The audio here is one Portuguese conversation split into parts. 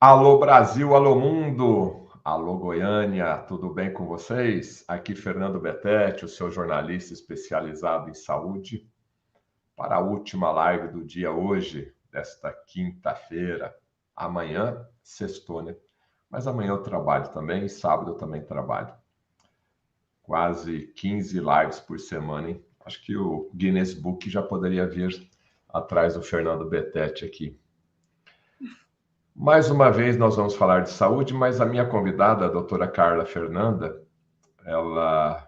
Alô Brasil, alô mundo, alô Goiânia, tudo bem com vocês? Aqui Fernando Betete, o seu jornalista especializado em saúde, para a última live do dia hoje, desta quinta-feira. Amanhã, sextou, né? Mas amanhã eu trabalho também, sábado eu também trabalho. Quase 15 lives por semana, hein? Acho que o Guinness Book já poderia vir atrás do Fernando Betete aqui. Mais uma vez nós vamos falar de saúde, mas a minha convidada, a doutora Carla Fernanda, ela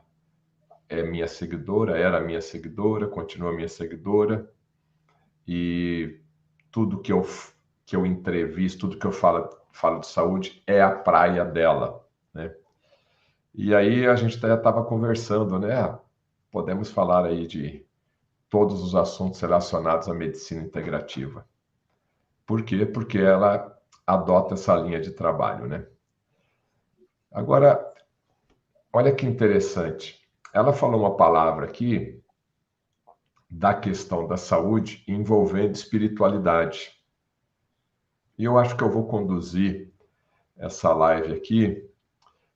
é minha seguidora, era minha seguidora, continua minha seguidora, e tudo que eu entrevisto, tudo que eu falo de saúde é a praia dela, né? E aí a gente já estava conversando, né? Podemos falar aí de todos os assuntos relacionados à medicina integrativa. Por quê? Porque ela adota essa linha de trabalho, né? Agora, olha que interessante. Ela falou uma palavra aqui da questão da saúde envolvendo espiritualidade. E eu acho que eu vou conduzir essa live aqui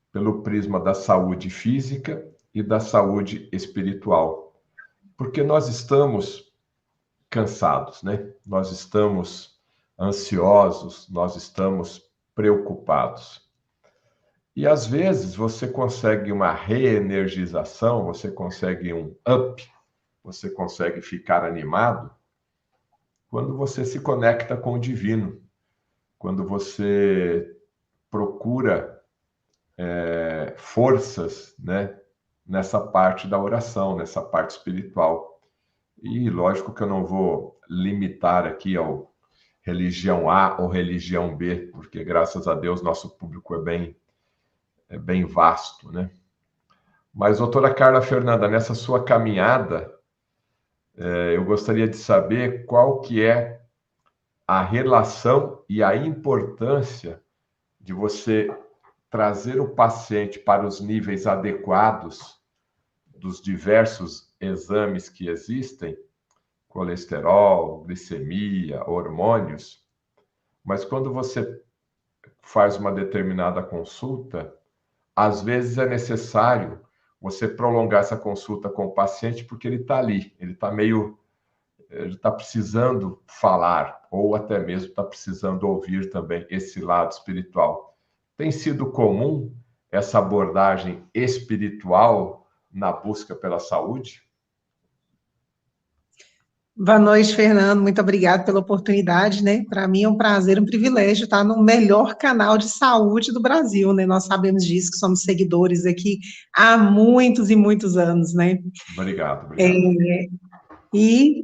pelo prisma da saúde física e da saúde espiritual. Porque nós estamos cansados, né? Nós estamos ansiosos, nós estamos preocupados. E às vezes você consegue uma reenergização, você consegue um up, você consegue ficar animado quando você se conecta com o divino, quando você procura forças, né, nessa parte da oração, nessa parte espiritual. E lógico que eu não vou limitar aqui ao religião A ou religião B, porque graças a Deus nosso público é bem vasto, né? Mas, doutora Carla Fernanda, nessa sua caminhada, eu gostaria de saber qual que é a relação e a importância de você trazer o paciente para os níveis adequados dos diversos exames que existem, colesterol, glicemia, hormônios, mas quando você faz uma determinada consulta, às vezes é necessário você prolongar essa consulta com o paciente porque ele está ali, ele está precisando falar, ou até mesmo está precisando ouvir também esse lado espiritual. Tem sido comum essa abordagem espiritual na busca pela saúde? Boa noite, Fernando. Muito obrigada pela oportunidade, né? Para mim é um prazer, um privilégio estar no melhor canal de saúde do Brasil, né? Nós sabemos disso, que somos seguidores aqui há muitos e muitos anos, né? Obrigado, É, obrigado. e,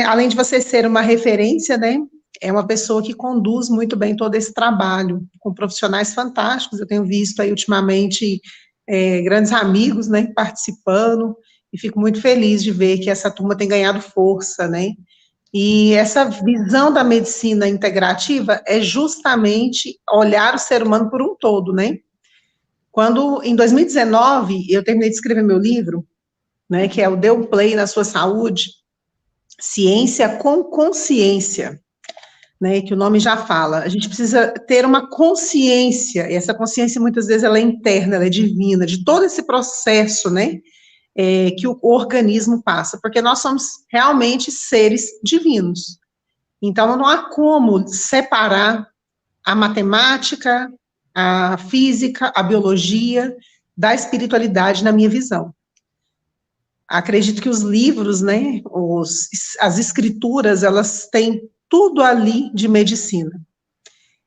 além de você ser uma referência, né? É uma pessoa que conduz muito bem todo esse trabalho, com profissionais fantásticos. Eu tenho visto aí ultimamente grandes amigos, né? Participando, e fico muito feliz de ver que essa turma tem ganhado força, né? E essa visão da medicina integrativa é justamente olhar o ser humano por um todo, né? Quando, em 2019, eu terminei de escrever meu livro, né, que é o Dê um Play na Sua Saúde, Ciência com Consciência, né, que o nome já fala. A gente precisa ter uma consciência, e essa consciência muitas vezes ela é interna, ela é divina, de todo esse processo, né, que o organismo passa, porque nós somos realmente seres divinos. Então, não há como separar a matemática, a física, a biologia da espiritualidade na minha visão. Acredito que os livros, né, as escrituras, elas têm tudo ali de medicina.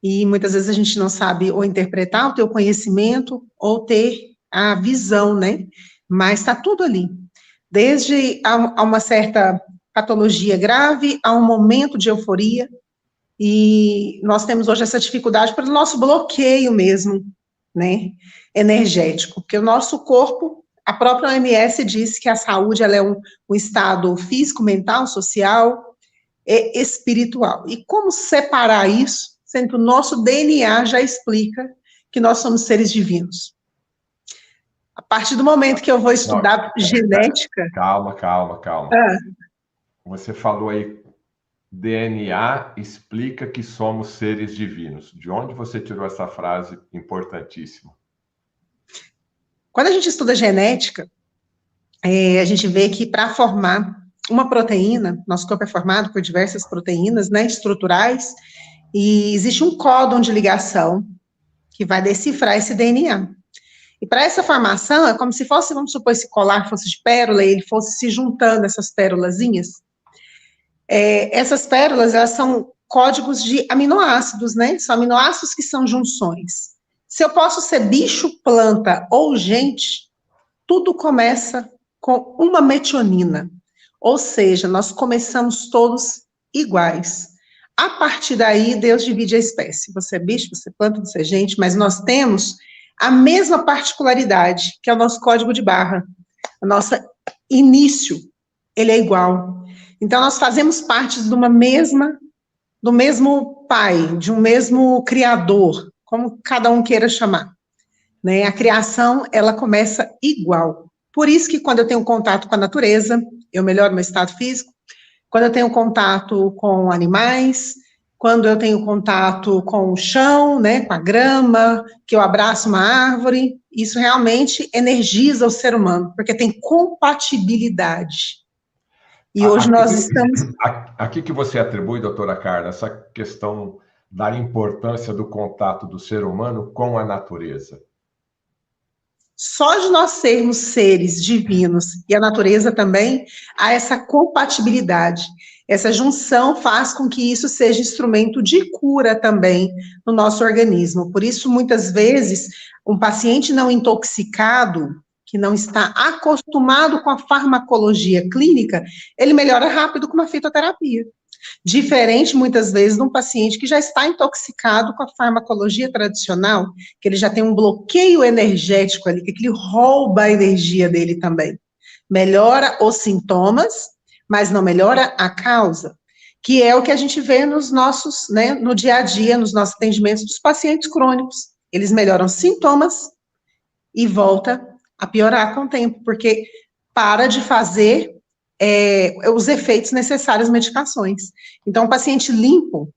E muitas vezes a gente não sabe ou interpretar o teu conhecimento ou ter a visão, né? Mas está tudo ali. Desde a uma certa patologia grave, a um momento de euforia, e nós temos hoje essa dificuldade pelo nosso bloqueio mesmo, né, energético, porque o nosso corpo, a própria OMS diz que a saúde ela é um estado físico, mental, social e espiritual. E como separar isso, sendo que o nosso DNA já explica que nós somos seres divinos? A partir do momento que eu vou estudar genética... Calma. Ah, Você falou aí DNA explica que somos seres divinos. De onde você tirou essa frase importantíssima? Quando a gente estuda genética, a gente vê que para formar uma proteína, nosso corpo é formado por diversas proteínas, né, estruturais, e existe um códon de ligação que vai decifrar esse DNA. E para essa formação, é como se fosse, vamos supor, esse colar fosse de pérola e ele fosse se juntando, essas pérolazinhas. Essas pérolas, elas são códigos de aminoácidos, né? São aminoácidos que são junções. Se eu posso ser bicho, planta ou gente, tudo começa com uma metionina. Ou seja, nós começamos todos iguais. A partir daí, Deus divide a espécie. Você é bicho, você é planta, você é gente, mas nós temos a mesma particularidade, que é o nosso código de barra. O nosso início, ele é igual. Então, nós fazemos parte de do mesmo pai, de um mesmo criador, como cada um queira chamar. Né? A criação, ela começa igual. Por isso que quando eu tenho contato com a natureza, eu melhoro meu estado físico. Quando eu tenho contato com animais, quando eu tenho contato com o chão, né, com a grama, que eu abraço uma árvore, isso realmente energiza o ser humano, porque tem compatibilidade. E hoje nós estamos... Aqui que você atribui, doutora Carla, essa questão da importância do contato do ser humano com a natureza. Só de nós sermos seres divinos e a natureza também, há essa compatibilidade. Essa junção faz com que isso seja instrumento de cura também no nosso organismo. Por isso, muitas vezes, um paciente não intoxicado, que não está acostumado com a farmacologia clínica, ele melhora rápido com uma fitoterapia. Diferente, muitas vezes, de um paciente que já está intoxicado com a farmacologia tradicional, que ele já tem um bloqueio energético ali, que ele rouba a energia dele também. Melhora os sintomas, mas não melhora a causa, que é o que a gente vê nos nossos, né, no dia a dia, nos nossos atendimentos dos pacientes crônicos. Eles melhoram sintomas e volta a piorar com o tempo, porque para de fazer os efeitos necessários às medicações. Então, o paciente limpo,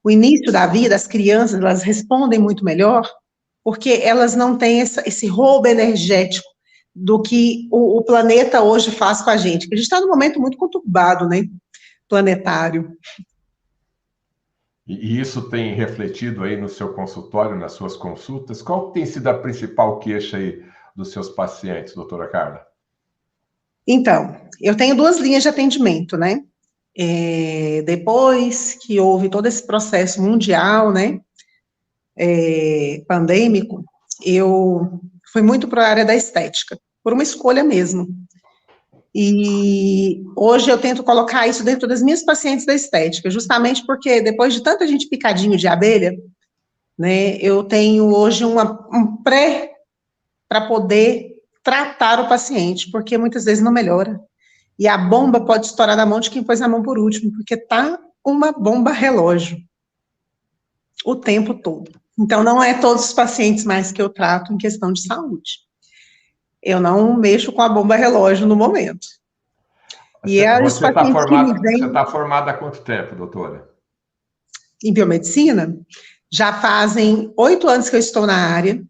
o início da vida, as crianças, elas respondem muito melhor, porque elas não têm esse roubo energético do que o planeta hoje faz com a gente. A gente está num momento muito conturbado, né, planetário. E isso tem refletido aí no seu consultório, nas suas consultas? Qual tem sido a principal queixa aí dos seus pacientes, doutora Carla? Então, eu tenho 2 linhas de atendimento, né? Depois que houve todo esse processo mundial, né, pandêmico, eu fui muito para a área da estética, por uma escolha mesmo. E hoje eu tento colocar isso dentro das minhas pacientes da estética, justamente porque depois de tanta gente picadinho de abelha, né, eu tenho hoje um pré para poder tratar o paciente, porque muitas vezes não melhora. E a bomba pode estourar na mão de quem pôs a mão por último, porque tá uma bomba relógio o tempo todo. Então, não é todos os pacientes mais que eu trato em questão de saúde. Eu não mexo com a bomba relógio no momento. Você está formada há quanto tempo, doutora? Em biomedicina? Já fazem 8 anos que eu estou na área.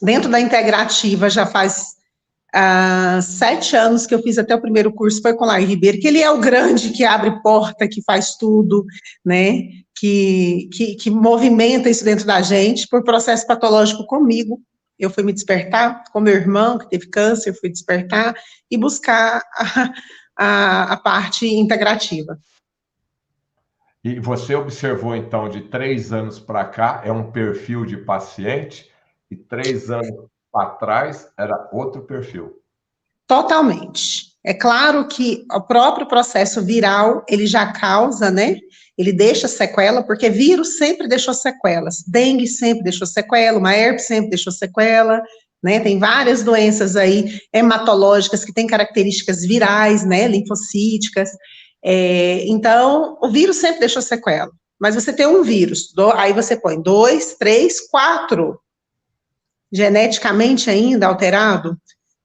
Dentro da integrativa, já faz 7 anos que eu fiz até o primeiro curso, foi com o Laí Ribeiro, que ele é o grande que abre porta, que faz tudo, né, que movimenta isso dentro da gente, por processo patológico comigo. Eu fui me despertar, com meu irmão, que teve câncer, eu fui despertar e buscar a parte integrativa. E você observou, então, de 3 anos para cá, é um perfil de paciente, e 3 anos para trás era outro perfil. Totalmente. É claro que o próprio processo viral, ele já causa, né? Ele deixa sequela, porque vírus sempre deixou sequelas. Dengue sempre deixou sequela, uma herpes sempre deixou sequela, né? Tem várias doenças aí hematológicas que têm características virais, né? Linfocíticas. Então, o vírus sempre deixou sequela. Mas você tem um vírus, aí você põe 2, 3, 4 geneticamente ainda alterado,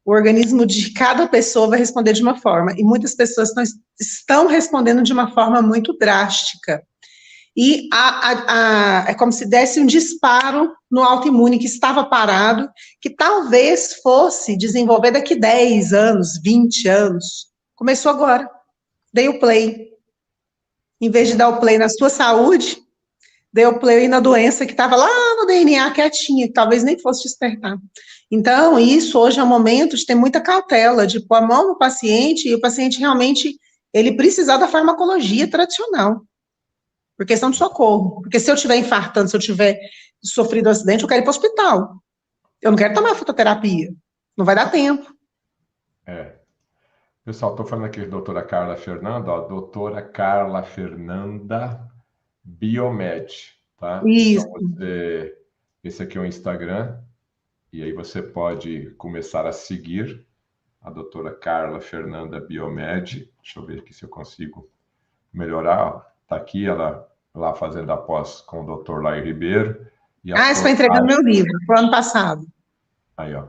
O organismo de cada pessoa vai responder de uma forma, e muitas pessoas estão respondendo de uma forma muito drástica. E é como se desse um disparo no autoimune que estava parado, que talvez fosse desenvolver daqui 10 anos, 20 anos. Começou agora. Dei o play. Em vez de dar o play na sua saúde, dei o play na doença que estava lá no DNA quietinha, que talvez nem fosse despertar. Então, isso hoje é um momento de ter muita cautela, de pôr a mão no paciente, e o paciente realmente, ele precisar da farmacologia tradicional, por questão de socorro. Porque se eu estiver infartando, se eu tiver sofrido um acidente, eu quero ir para o hospital. Eu não quero tomar fitoterapia. Não vai dar tempo. Pessoal, estou falando aqui da doutora Carla Fernanda, ó, doutora Carla Fernanda Biomed, tá? Isso. Então, esse aqui é o Instagram, e aí você pode começar a seguir a doutora Carla Fernanda Biomed. Deixa eu ver aqui se eu consigo melhorar. Está aqui ela lá fazendo a pós com o doutor Lair Ribeiro. Estou entregando meu livro, pro ano passado. Aí, ó.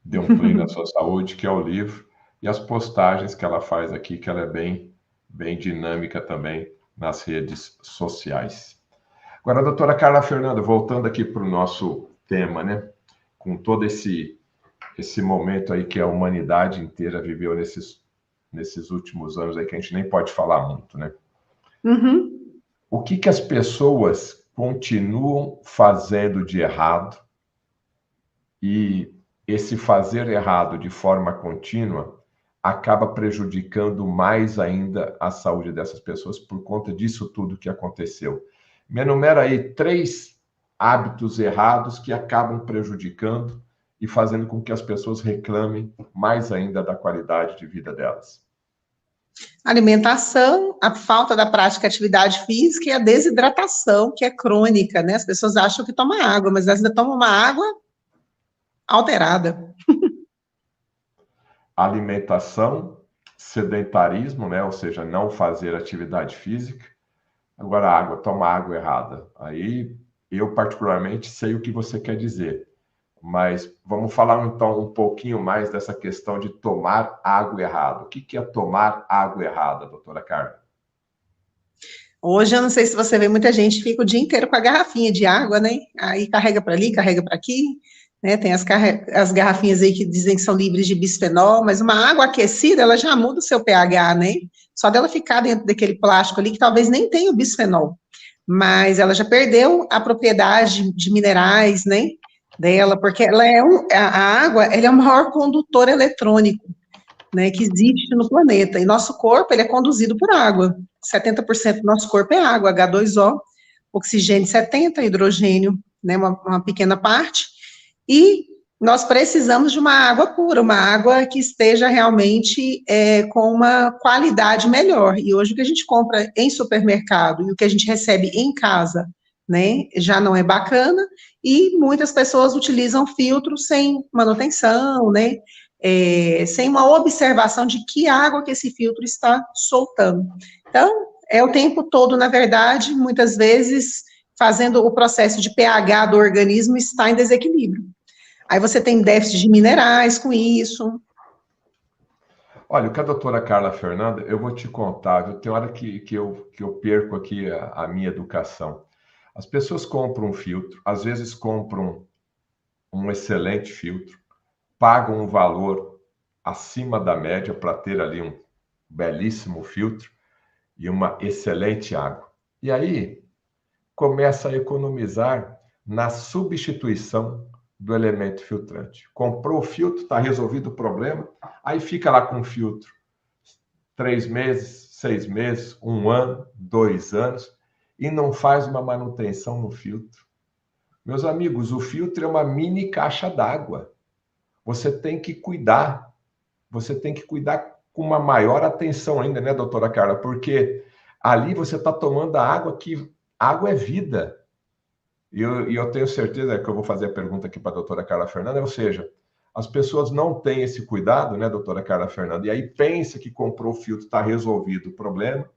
Dê um play na sua saúde, que é o livro. E as postagens que ela faz aqui, que ela é bem dinâmica também nas redes sociais. Agora, doutora Carla Fernanda, voltando aqui para o nosso tema, né? Com todo esse momento aí que a humanidade inteira viveu nesses últimos anos aí, que a gente nem pode falar muito, né? Uhum. O que as pessoas continuam fazendo de errado, e esse fazer errado de forma contínua acaba prejudicando mais ainda a saúde dessas pessoas por conta disso tudo que aconteceu. Me enumera aí 3 hábitos errados que acabam prejudicando e fazendo com que as pessoas reclamem mais ainda da qualidade de vida delas. Alimentação, a falta da prática de atividade física e a desidratação, que é crônica, né? As pessoas acham que tomam água, mas elas ainda tomam uma água alterada. Alimentação, sedentarismo, né? Ou seja, não fazer atividade física. Agora, água, toma água errada. Aí, eu particularmente sei o que você quer dizer. Mas vamos falar, então, um pouquinho mais dessa questão de tomar água errada. O que é tomar água errada, doutora Carla? Hoje, eu não sei se você vê, muita gente fica o dia inteiro com a garrafinha de água, né? Aí carrega para ali, carrega para aqui, né? Tem as garrafinhas aí que dizem que são livres de bisfenol, mas uma água aquecida, ela já muda o seu pH, né? Só dela ficar dentro daquele plástico ali, que talvez nem tenha o bisfenol, mas ela já perdeu a propriedade de minerais, né? Dela, porque ela a água, ela é o maior condutor eletrônico, né, que existe no planeta, e nosso corpo, ele é conduzido por água. 70% do nosso corpo é água, H2O, oxigênio 70%, hidrogênio, né, uma pequena parte, e nós precisamos de uma água pura, uma água que esteja realmente com uma qualidade melhor. E hoje o que a gente compra em supermercado e o que a gente recebe em casa, né, já não é bacana, e muitas pessoas utilizam filtros sem manutenção, né, sem uma observação de que água que esse filtro está soltando. Então, é o tempo todo, na verdade, muitas vezes, fazendo o processo de pH do organismo estar em desequilíbrio. Aí você tem déficit de minerais com isso. Olha, o que a doutora Carla Fernanda, eu vou te contar, viu? Tem hora que eu perco aqui a minha educação. As pessoas compram um filtro, às vezes compram um excelente filtro, pagam um valor acima da média para ter ali um belíssimo filtro e uma excelente água. E aí começa a economizar na substituição do elemento filtrante. Comprou o filtro, está resolvido o problema, aí fica lá com o filtro 3 meses, 6 meses, 1 ano, 2 anos, e não faz uma manutenção no filtro. Meus amigos, o filtro é uma mini caixa d'água. Você tem que cuidar. Você tem que cuidar com uma maior atenção ainda, né, doutora Carla? Porque ali você está tomando a água que... Água é vida. E eu tenho certeza que eu vou fazer a pergunta aqui para a doutora Carla Fernanda, ou seja, as pessoas não têm esse cuidado, né, doutora Carla Fernanda? E aí pensa que comprou o filtro, está resolvido o problema,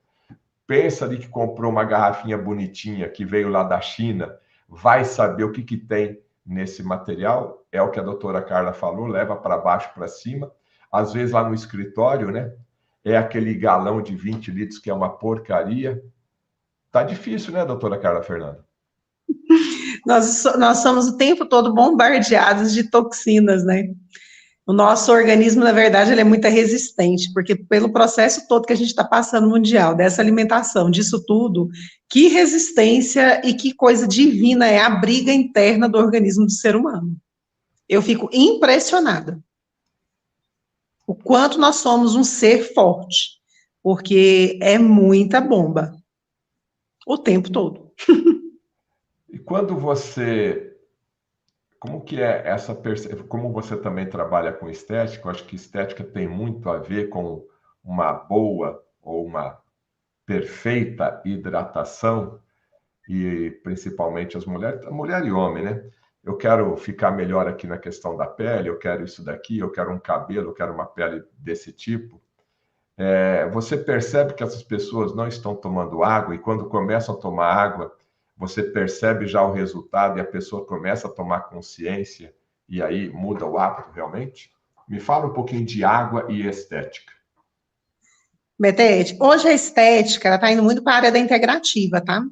pensa ali que comprou uma garrafinha bonitinha que veio lá da China, vai saber o que tem nesse material, é o que a doutora Carla falou, leva para baixo, para cima. Às vezes lá no escritório, né? É aquele galão de 20 litros que é uma porcaria. Tá difícil, né, doutora Carla Fernanda? Nós somos o tempo todo bombardeados de toxinas, né? O nosso organismo, na verdade, ele é muito resistente, porque pelo processo todo que a gente está passando mundial, dessa alimentação, disso tudo, que resistência e que coisa divina é a briga interna do organismo do ser humano. Eu fico impressionada. O quanto nós somos um ser forte, porque é muita bomba, o tempo todo. E quando você, como que é essa percepção, como você também trabalha com estética, eu acho que estética tem muito a ver com uma boa ou uma perfeita hidratação, e principalmente as mulheres, mulher e homem, né? Eu quero ficar melhor aqui na questão da pele, eu quero isso daqui, eu quero um cabelo, eu quero uma pele desse tipo. Você percebe que essas pessoas não estão tomando água, e quando começam a tomar água, você percebe já o resultado e a pessoa começa a tomar consciência e aí muda o hábito realmente? Me fala um pouquinho de água e estética. Betete, hoje a estética, ela está indo muito para a área da integrativa, tá?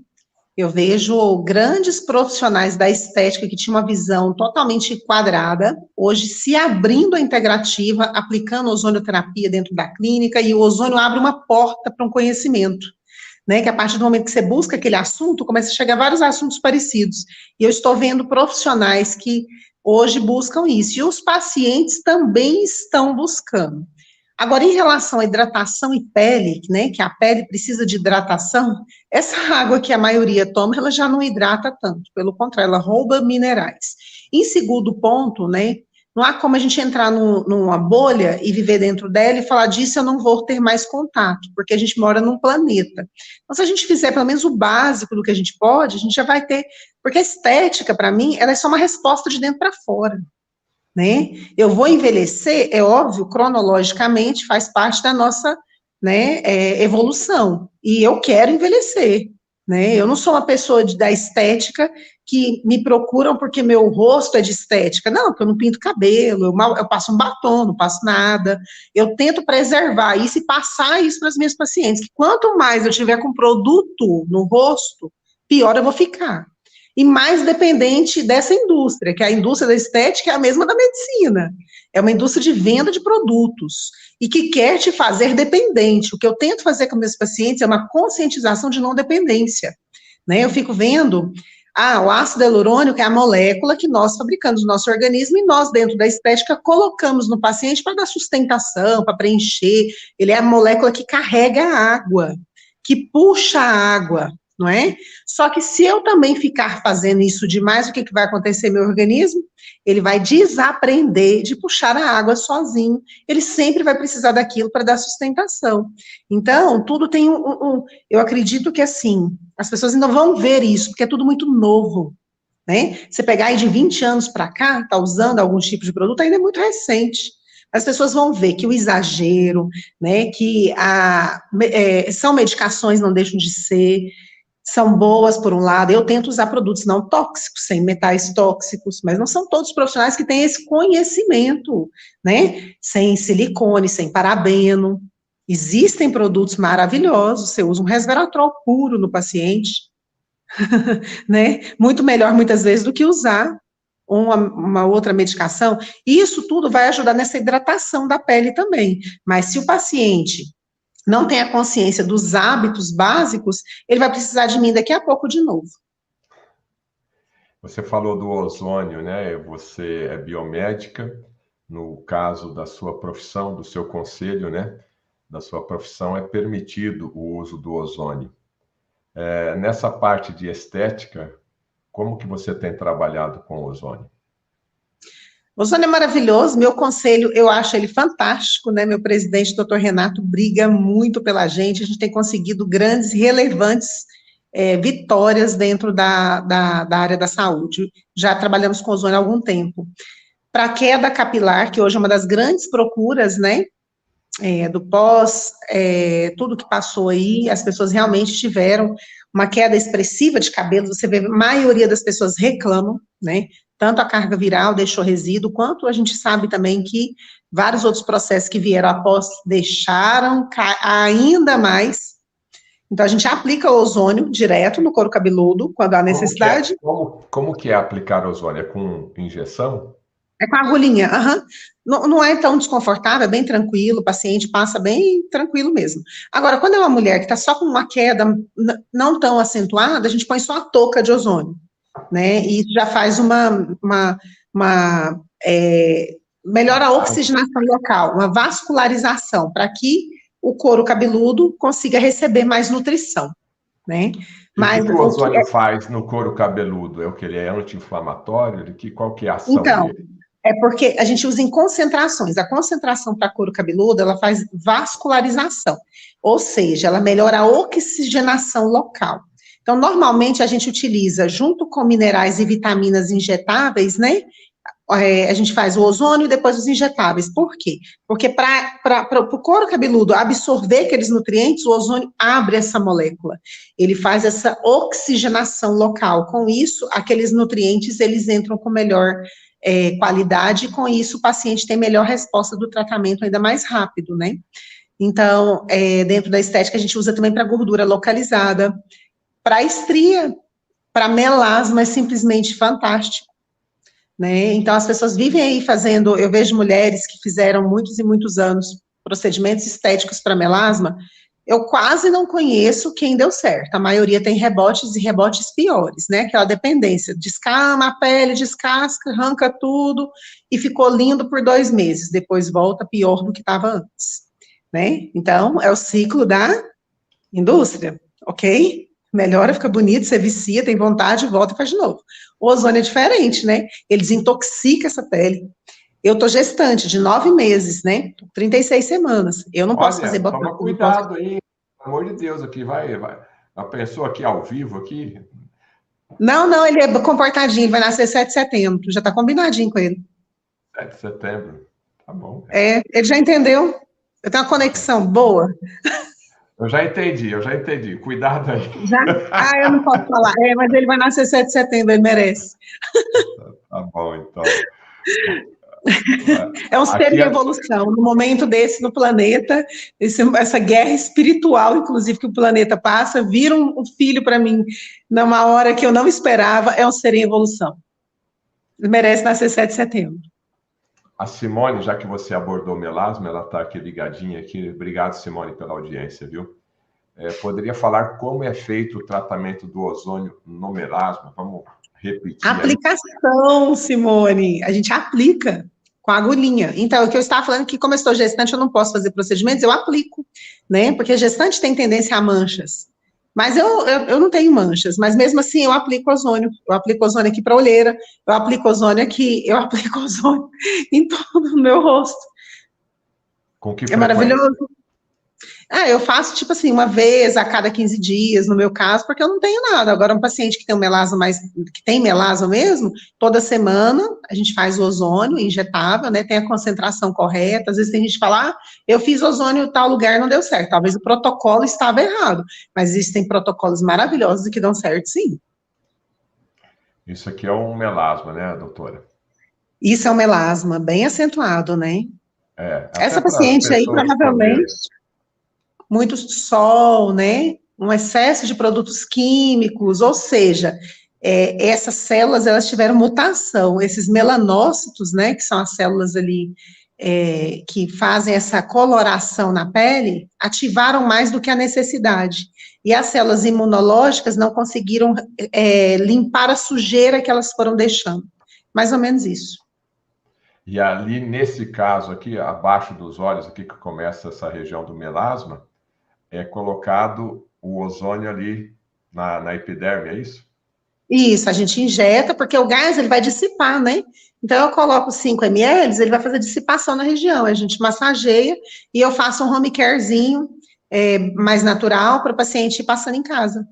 Eu vejo grandes profissionais da estética que tinham uma visão totalmente quadrada, hoje se abrindo a integrativa, aplicando ozonioterapia dentro da clínica, e o ozônio abre uma porta para um conhecimento, né? Que a partir do momento que você busca aquele assunto, começa a chegar vários assuntos parecidos. E eu estou vendo profissionais que hoje buscam isso, e os pacientes também estão buscando. Agora, em relação à hidratação e pele, né, que a pele precisa de hidratação, essa água que a maioria toma, ela já não hidrata tanto, pelo contrário, ela rouba minerais. Em segundo ponto, né, não há como a gente entrar numa bolha e viver dentro dela e falar disso eu não vou ter mais contato, porque a gente mora num planeta. Então, se a gente fizer pelo menos o básico do que a gente pode, a gente já vai ter, porque a estética, para mim, ela é só uma resposta de dentro para fora. Né? Eu vou envelhecer, é óbvio, cronologicamente faz parte da nossa, né, evolução, e eu quero envelhecer, né? Eu não sou uma pessoa da estética que me procuram porque meu rosto é de estética, não, porque eu não pinto cabelo, eu passo um batom, não passo nada, eu tento preservar isso e passar isso para as minhas pacientes, que quanto mais eu tiver com produto no rosto, pior eu vou ficar. E mais dependente dessa indústria, que a indústria da estética é a mesma da medicina. É uma indústria de venda de produtos e que quer te fazer dependente. O que eu tento fazer com meus pacientes é uma conscientização de não dependência. Né? Eu fico vendo, o ácido hialurônico é a molécula que nós fabricamos no nosso organismo e nós, dentro da estética, colocamos no paciente para dar sustentação, para preencher. Ele é a molécula que carrega a água, que puxa a água. Não é? Só que se eu também ficar fazendo isso demais, o que vai acontecer no meu organismo? Ele vai desaprender de puxar a água sozinho. Ele sempre vai precisar daquilo para dar sustentação. Então, tudo tem eu acredito que, assim, as pessoas ainda vão ver isso, porque é tudo muito novo. Né? Você pegar aí de 20 anos para cá, está usando algum tipo de produto, ainda é muito recente. As pessoas vão ver que o exagero, né, que são medicações, não deixam de ser, são boas, por um lado, eu tento usar produtos não tóxicos, sem metais tóxicos, mas não são todos os profissionais que têm esse conhecimento, né, sem silicone, sem parabeno. Existem produtos maravilhosos, você usa um resveratrol puro no paciente, né, muito melhor muitas vezes do que usar uma outra medicação. Isso tudo vai ajudar nessa hidratação da pele também, mas se o paciente não tem a consciência dos hábitos básicos, ele vai precisar de mim daqui a pouco de novo. Você falou do ozônio, né? Você é biomédica, no caso da sua profissão, do seu conselho, né? Da sua profissão é permitido o uso do ozônio. Nessa parte de estética, como que você tem trabalhado com o ozônio? O ozônio é maravilhoso, meu conselho, eu acho ele fantástico, né? Meu presidente, doutor Renato, briga muito pela gente, a gente tem conseguido grandes e relevantes vitórias dentro da área da saúde. Já trabalhamos com ozônio há algum tempo. Para queda capilar, que hoje é uma das grandes procuras, né? Do pós, tudo que passou aí, as pessoas realmente tiveram uma queda expressiva de cabelo, você vê, a maioria das pessoas reclamam, né? tanto a carga viral deixou resíduo, quanto a gente sabe também que vários outros processos que vieram após deixaram ainda mais. Então, a gente aplica ozônio direto no couro cabeludo, quando há necessidade. Como que é aplicar ozônio? É com injeção? É com a agulhinha, aham. Não é tão desconfortável, é bem tranquilo, o paciente passa bem tranquilo mesmo. Agora, quando é uma mulher que está só com uma queda não tão acentuada, a gente põe só a touca de ozônio, né? E isso já faz melhora a oxigenação local, uma vascularização, para que o couro cabeludo consiga receber mais nutrição, né? Mas o que o ozônio faz no couro cabeludo? É o que ele é anti-inflamatório? Qual que é a ação dele? É porque a gente usa em concentrações. A concentração para couro cabeludo, ela faz vascularização, ou seja, ela melhora a oxigenação local. Então, normalmente, a gente utiliza, junto com minerais e vitaminas injetáveis, né? A gente faz o ozônio e depois os injetáveis. Por quê? Porque para o couro cabeludo absorver aqueles nutrientes, o ozônio abre essa molécula. Ele faz essa oxigenação local. Com isso, aqueles nutrientes, eles entram com melhor qualidade, e com isso o paciente tem melhor resposta do tratamento ainda mais rápido, né? Então, dentro da estética, a gente usa também para gordura localizada, para estria, para melasma, é simplesmente fantástico, né? Então, as pessoas vivem aí fazendo, eu vejo mulheres que fizeram muitos e muitos anos procedimentos estéticos para melasma, eu quase não conheço quem deu certo, a maioria tem rebotes e rebotes piores, né, aquela dependência, descama a pele, descasca, arranca tudo, e ficou lindo por 2 meses, depois volta pior do que estava antes, né, então, é o ciclo da indústria, ok? Melhora, fica bonito, você vicia, tem vontade, volta e faz de novo. O ozônio é diferente, né, ele desintoxica essa pele. Eu tô gestante de 9 meses, né? 36 semanas. Eu não posso fazer botox. Toma cuidado aí, pelo amor de Deus, aqui vai. A pessoa aqui ao vivo aqui. Não, ele é comportadinho, vai nascer 7 de setembro. Já tá combinadinho com ele. 7 de setembro. Tá bom. Ele já entendeu. Eu tenho uma conexão boa. Eu já entendi. Cuidado aí. Já? Eu não posso falar. Mas ele vai nascer 7 de setembro, ele merece. Tá bom, então. É um ser em evolução. No momento desse no planeta, essa guerra espiritual, inclusive, que o planeta passa, vira um filho para mim, numa hora que eu não esperava, é um ser em evolução. Ele merece nascer 7 de setembro. A Simone, já que você abordou melasma, ela está aqui ligadinha aqui. Obrigado, Simone, pela audiência, viu? Poderia falar como é feito o tratamento do ozônio no melasma? Vamos repetir. Aplicação, Simone. A gente aplica com a agulhinha. Então, o que eu estava falando é que, como eu estou gestante, eu não posso fazer procedimentos, eu aplico, né? Porque gestante tem tendência a manchas. Mas eu não tenho manchas, mas mesmo assim eu aplico ozônio. Eu aplico ozônio aqui para a olheira, eu aplico ozônio aqui, eu aplico ozônio em todo o meu rosto. Com que frequência? É maravilhoso. Eu faço, tipo assim, uma vez a cada 15 dias, no meu caso, porque eu não tenho nada. Agora, um paciente que tem um melasma que tem melasma mesmo, toda semana a gente faz o ozônio injetável, né, tem a concentração correta. Às vezes tem gente que fala, eu fiz ozônio em tal lugar, não deu certo. Talvez o protocolo estava errado, mas existem protocolos maravilhosos e que dão certo, sim. Isso aqui é um melasma, né, doutora? Isso é um melasma bem acentuado, né? Essa paciente aí, provavelmente, muito sol, né? Um excesso de produtos químicos, ou seja, essas células, elas tiveram mutação, esses melanócitos, né, que são as células ali que fazem essa coloração na pele, ativaram mais do que a necessidade, e as células imunológicas não conseguiram limpar a sujeira que elas foram deixando, mais ou menos isso. E ali, nesse caso aqui, abaixo dos olhos, aqui que começa essa região do melasma, é colocado o ozônio ali na epiderme, é isso? Isso, a gente injeta, porque o gás ele vai dissipar, né? Então, eu coloco 5 ml, ele vai fazer dissipação na região, a gente massageia e eu faço um home carezinho mais natural para o paciente ir passando em casa.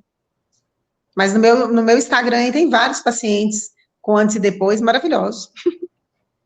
Mas no meu Instagram aí tem vários pacientes com antes e depois, maravilhosos.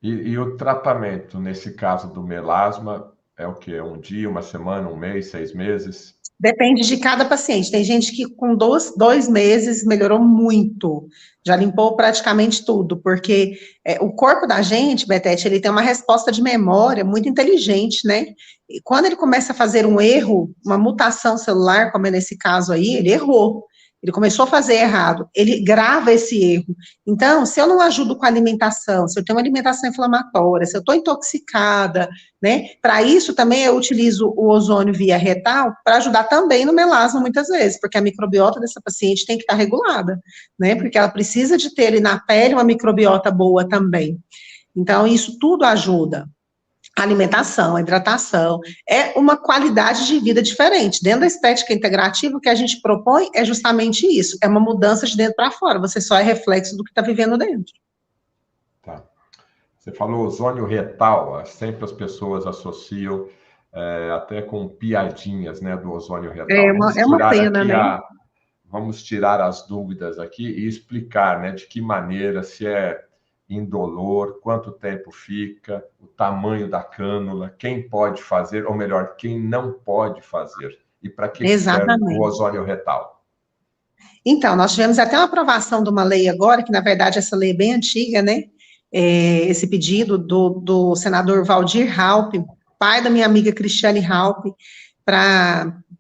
E o tratamento, nesse caso do melasma, É o quê? Um dia, uma semana, um mês, 6 meses? Depende de cada paciente. Tem gente que com 2 meses melhorou muito, já limpou praticamente tudo, porque o corpo da gente, Betete, ele tem uma resposta de memória muito inteligente, né? E quando ele começa a fazer um erro, uma mutação celular, como é nesse caso aí, ele errou. Ele começou a fazer errado, ele grava esse erro. Então, se eu não ajudo com a alimentação, se eu tenho uma alimentação inflamatória, se eu estou intoxicada, né? Para isso também eu utilizo o ozônio via retal para ajudar também no melasma muitas vezes, porque a microbiota dessa paciente tem que estar regulada, né? Porque ela precisa de ter ali na pele uma microbiota boa também. Então isso tudo ajuda. A alimentação, a hidratação, é uma qualidade de vida diferente. Dentro da estética integrativa, o que a gente propõe é justamente isso, é uma mudança de dentro para fora, você só é reflexo do que está vivendo dentro. Tá. Você falou ozônio retal, sempre as pessoas associam até com piadinhas, né, do ozônio retal. É uma pena, né? Vamos tirar as dúvidas aqui e explicar, né, de que maneira, se é indolor, quanto tempo fica, o tamanho da cânula, quem pode fazer, ou melhor, quem não pode fazer, e para que serve o Exatamente. ozônio retal. Então, nós tivemos até uma aprovação de uma lei agora, que na verdade essa lei é bem antiga, né? Esse pedido do senador Waldir Raupp, pai da minha amiga Cristiane Raupp,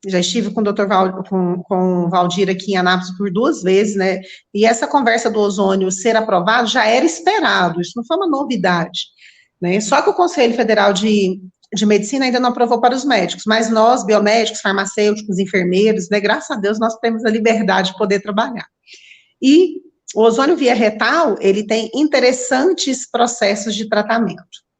já estive com o doutor com o Waldir aqui em Anápolis por 2 vezes, né? E essa conversa do ozônio ser aprovado já era esperado, isso não foi uma novidade, né? Só que o Conselho Federal de Medicina ainda não aprovou para os médicos, mas nós, biomédicos, farmacêuticos, enfermeiros, né, graças a Deus, nós temos a liberdade de poder trabalhar. E o ozônio via retal, ele tem interessantes processos de tratamento,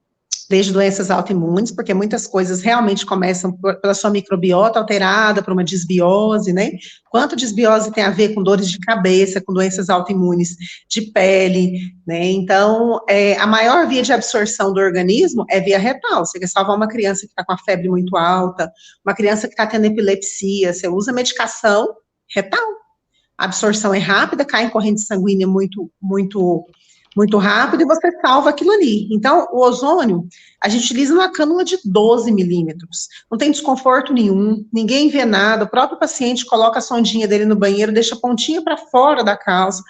desde doenças autoimunes, porque muitas coisas realmente começam pela sua microbiota alterada, por uma desbiose, né? Quanto desbiose tem a ver com dores de cabeça, com doenças autoimunes de pele, né? Então, a maior via de absorção do organismo é via retal. Você quer salvar uma criança que está com a febre muito alta, uma criança que está tendo epilepsia, você usa medicação retal. A absorção é rápida, cai em corrente sanguínea muito rápido e você salva aquilo ali. Então, o ozônio, a gente utiliza uma cânula de 12 milímetros. Não tem desconforto nenhum, ninguém vê nada, o próprio paciente coloca a sondinha dele no banheiro, deixa a pontinha para fora da calça.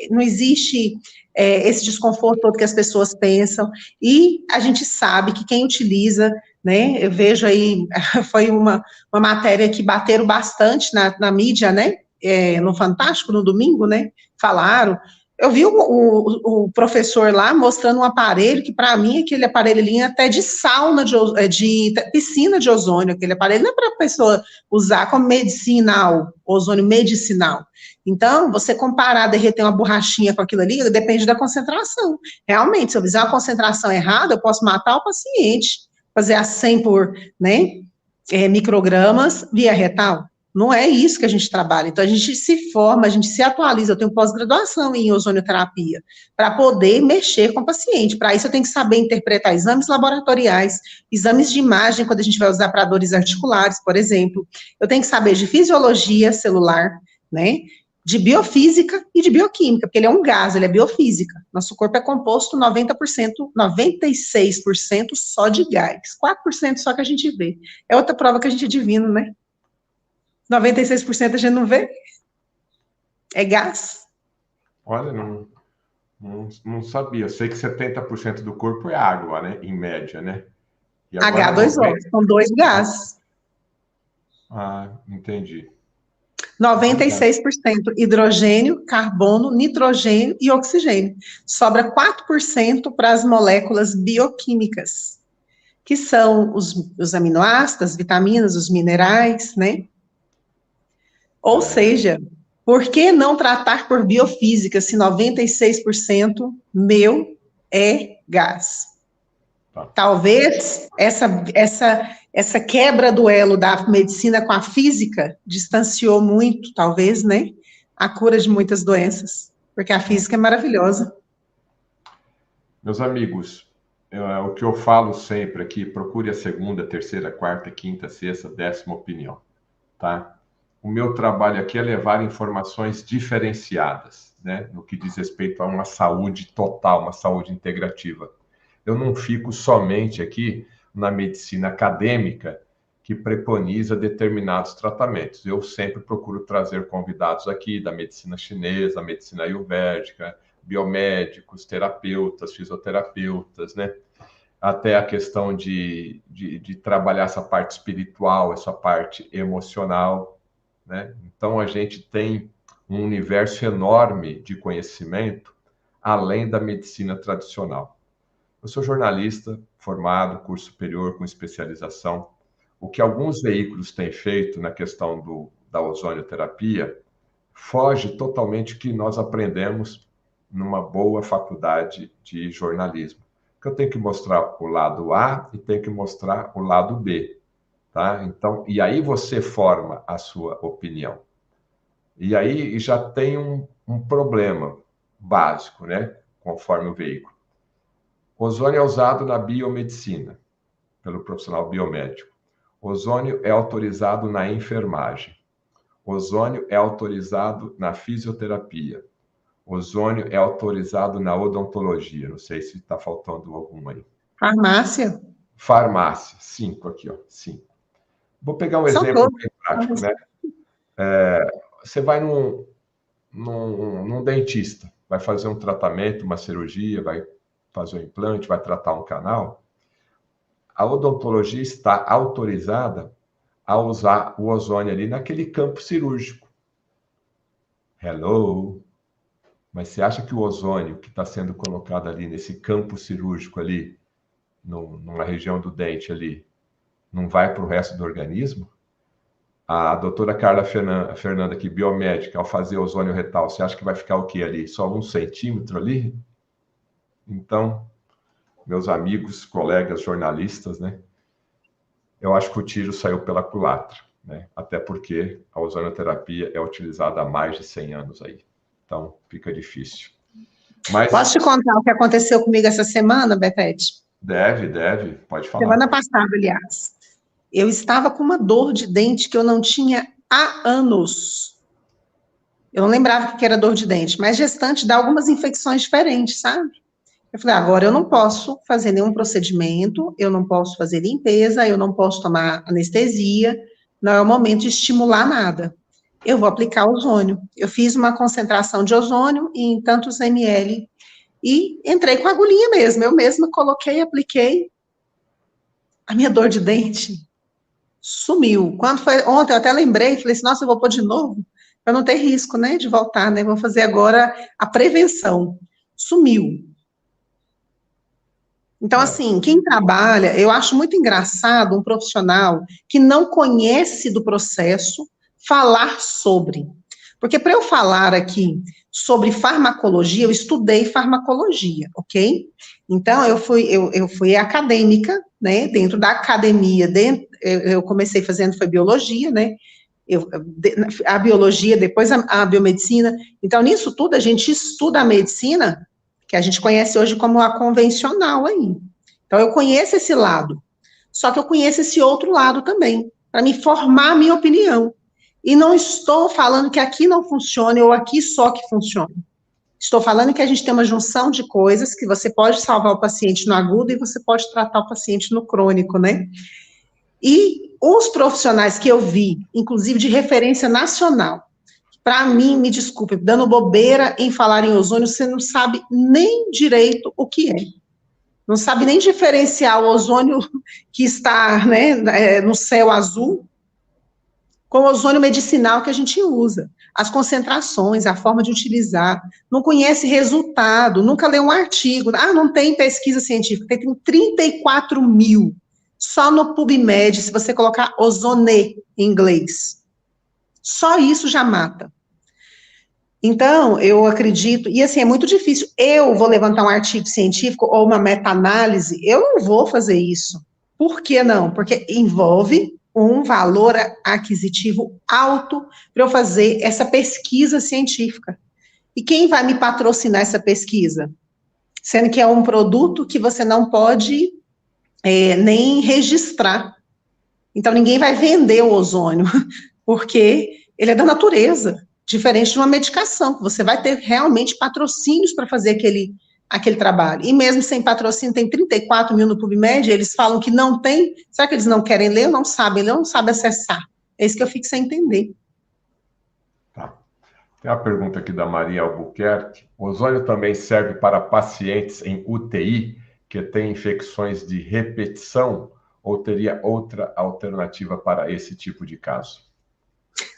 Não existe esse desconforto todo que as pessoas pensam. E a gente sabe que quem utiliza, né, eu vejo aí, foi uma matéria que bateram bastante na mídia, né, no Fantástico, no domingo, né, falaram. Eu vi o professor lá mostrando um aparelho, que para mim aquele aparelho ali é até de sauna, de piscina de ozônio, aquele aparelho não é para a pessoa usar como medicinal, ozônio medicinal. Então, você comparar, derreter uma borrachinha com aquilo ali, depende da concentração. Realmente, se eu fizer uma concentração errada, eu posso matar o paciente, fazer a 100 por, né, microgramas via retal. Não é isso que a gente trabalha. Então, a gente se forma, a gente se atualiza. Eu tenho pós-graduação em ozonioterapia, para poder mexer com o paciente. Para isso, eu tenho que saber interpretar exames laboratoriais, exames de imagem, quando a gente vai usar para dores articulares, por exemplo. Eu tenho que saber de fisiologia celular, né? De biofísica e de bioquímica, porque ele é um gás, ele é biofísica. Nosso corpo é composto 90%, 96% só de gás. 4% só que a gente vê. É outra prova que a gente é divino, né? 96% a gente não vê. É gás. Olha, não sabia. Eu sei que 70% do corpo é água, né? Em média, né? E agora H2O, são 2 gases. Ah, entendi. 96% hidrogênio, carbono, nitrogênio e oxigênio. Sobra 4% para as moléculas bioquímicas, que são os aminoácidos, as vitaminas, os minerais, né? Ou seja, por que não tratar por biofísica se 96% meu é gás? Tá. Talvez essa quebra do elo da medicina com a física distanciou muito, talvez, né, a cura de muitas doenças, porque a física é maravilhosa. Meus amigos, o que eu falo sempre aqui, procure a segunda, terceira, quarta, quinta, sexta, 10ª opinião, tá? O meu trabalho aqui é levar informações diferenciadas, né, no que diz respeito a uma saúde total, uma saúde integrativa. Eu não fico somente aqui na medicina acadêmica que preconiza determinados tratamentos. Eu sempre procuro trazer convidados aqui da medicina chinesa, medicina ayurvédica, biomédicos, terapeutas, fisioterapeutas, né? Até a questão de trabalhar essa parte espiritual, essa parte emocional, né? Então, a gente tem um universo enorme de conhecimento, além da medicina tradicional. Eu sou jornalista, formado, curso superior com especialização. O que alguns veículos têm feito na questão da ozonioterapia foge totalmente do que nós aprendemos numa boa faculdade de jornalismo. Que eu tenho que mostrar o lado A e tenho que mostrar o lado B, tá? Então, e aí você forma a sua opinião. E aí já tem um problema básico, né? Conforme o veículo. Ozônio é usado na biomedicina, pelo profissional biomédico. Ozônio é autorizado na enfermagem. Ozônio é autorizado na fisioterapia. Ozônio é autorizado na odontologia. Não sei se está faltando algum aí. Farmácia? Farmácia. 5 aqui, ó. 5. Vou pegar um exemplo bem prático, né? Você vai num dentista, vai fazer um tratamento, uma cirurgia, vai fazer um implante, vai tratar um canal. A odontologia está autorizada a usar o ozônio ali naquele campo cirúrgico. Hello? Mas você acha que o ozônio que está sendo colocado ali nesse campo cirúrgico ali, numa região do dente ali, não vai para o resto do organismo? A doutora Carla Fernanda, aqui, biomédica, ao fazer ozônio retal, você acha que vai ficar o quê ali? Só 1 centímetro ali? Então, meus amigos, colegas jornalistas, né? Eu acho que o tiro saiu pela culatra, né? Até porque a ozonioterapia é utilizada há mais de 100 anos aí. Então, fica difícil. Mas... Posso te contar o que aconteceu comigo essa semana, Bethete? Deve, pode falar. Semana passada, aliás. Eu estava com uma dor de dente que eu não tinha há anos. Eu não lembrava que era dor de dente, mas gestante dá algumas infecções diferentes, sabe? Eu falei, agora eu não posso fazer nenhum procedimento, eu não posso fazer limpeza, eu não posso tomar anestesia, não é o momento de estimular nada. Eu vou aplicar ozônio. Eu fiz uma concentração de ozônio em tantos ml e entrei com a agulhinha mesmo. Eu mesma coloquei, apliquei. A minha dor de dente sumiu. Quando foi ontem, eu até lembrei, falei assim, nossa, eu vou pôr de novo, para não ter risco, né, de voltar, né? Vou fazer agora a prevenção. Sumiu. Então, assim, quem trabalha, eu acho muito engraçado um profissional que não conhece do processo falar sobre. Porque para eu falar aqui sobre farmacologia, eu estudei farmacologia, ok? Então, eu fui acadêmica, né? Dentro da academia, eu comecei fazendo, foi biologia, né? A biologia, depois a biomedicina. Então, nisso tudo, a gente estuda a medicina, que a gente conhece hoje como a convencional aí. Então, eu conheço esse lado, só que eu conheço esse outro lado também, para me formar a minha opinião. E não estou falando que aqui não funcione ou aqui só que funcione. Estou falando que a gente tem uma junção de coisas que você pode salvar o paciente no agudo e você pode tratar o paciente no crônico, né? E os profissionais que eu vi, inclusive de referência nacional, para mim, me desculpe, dando bobeira em falar em ozônio, você não sabe nem direito o que é. Não sabe nem diferenciar o ozônio que está, né, no céu azul com o ozônio medicinal que a gente usa. As concentrações, a forma de utilizar. Não conhece resultado, nunca leu um artigo. Ah, não tem pesquisa científica. Tem 34 mil. Só no PubMed, se você colocar ozone em inglês. Só isso já mata. Então, eu acredito, e assim, é muito difícil, eu vou levantar um artigo científico ou uma meta-análise, eu não vou fazer isso. Por que não? Porque envolve um valor aquisitivo alto para eu fazer essa pesquisa científica. E quem vai me patrocinar essa pesquisa? Sendo que é um produto que você não pode nem registrar. Então, ninguém vai vender o ozônio, porque ele é da natureza. Diferente de uma medicação, que você vai ter realmente patrocínios para fazer aquele trabalho. E mesmo sem patrocínio, tem 34 mil no PubMed, eles falam que não tem, será que eles não querem ler, ou não sabem ler, ou não sabem acessar? É isso que eu fico sem entender. Tá. Tem uma pergunta aqui da Maria Albuquerque. O ozônio também serve para pacientes em UTI que têm infecções de repetição, ou teria outra alternativa para esse tipo de caso?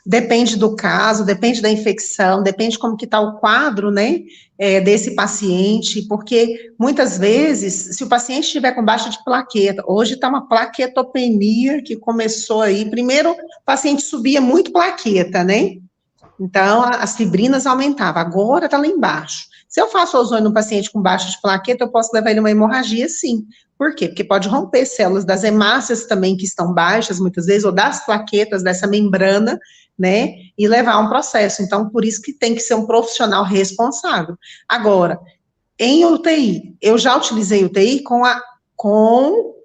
Depende do caso, depende da infecção, depende como que está o quadro, né, desse paciente, porque muitas vezes, se o paciente estiver com baixa de plaqueta, hoje está uma plaquetopenia que começou aí, primeiro o paciente subia muito plaqueta, né, então as fibrinas aumentavam, agora está lá embaixo. Se eu faço ozônio no paciente com baixa de plaqueta, eu posso levar ele a uma hemorragia, sim. Por quê? Porque pode romper células das hemácias também, que estão baixas, muitas vezes, ou das plaquetas, dessa membrana, né, e levar a um processo. Então, por isso que tem que ser um profissional responsável. Agora, em UTI, eu já utilizei UTI com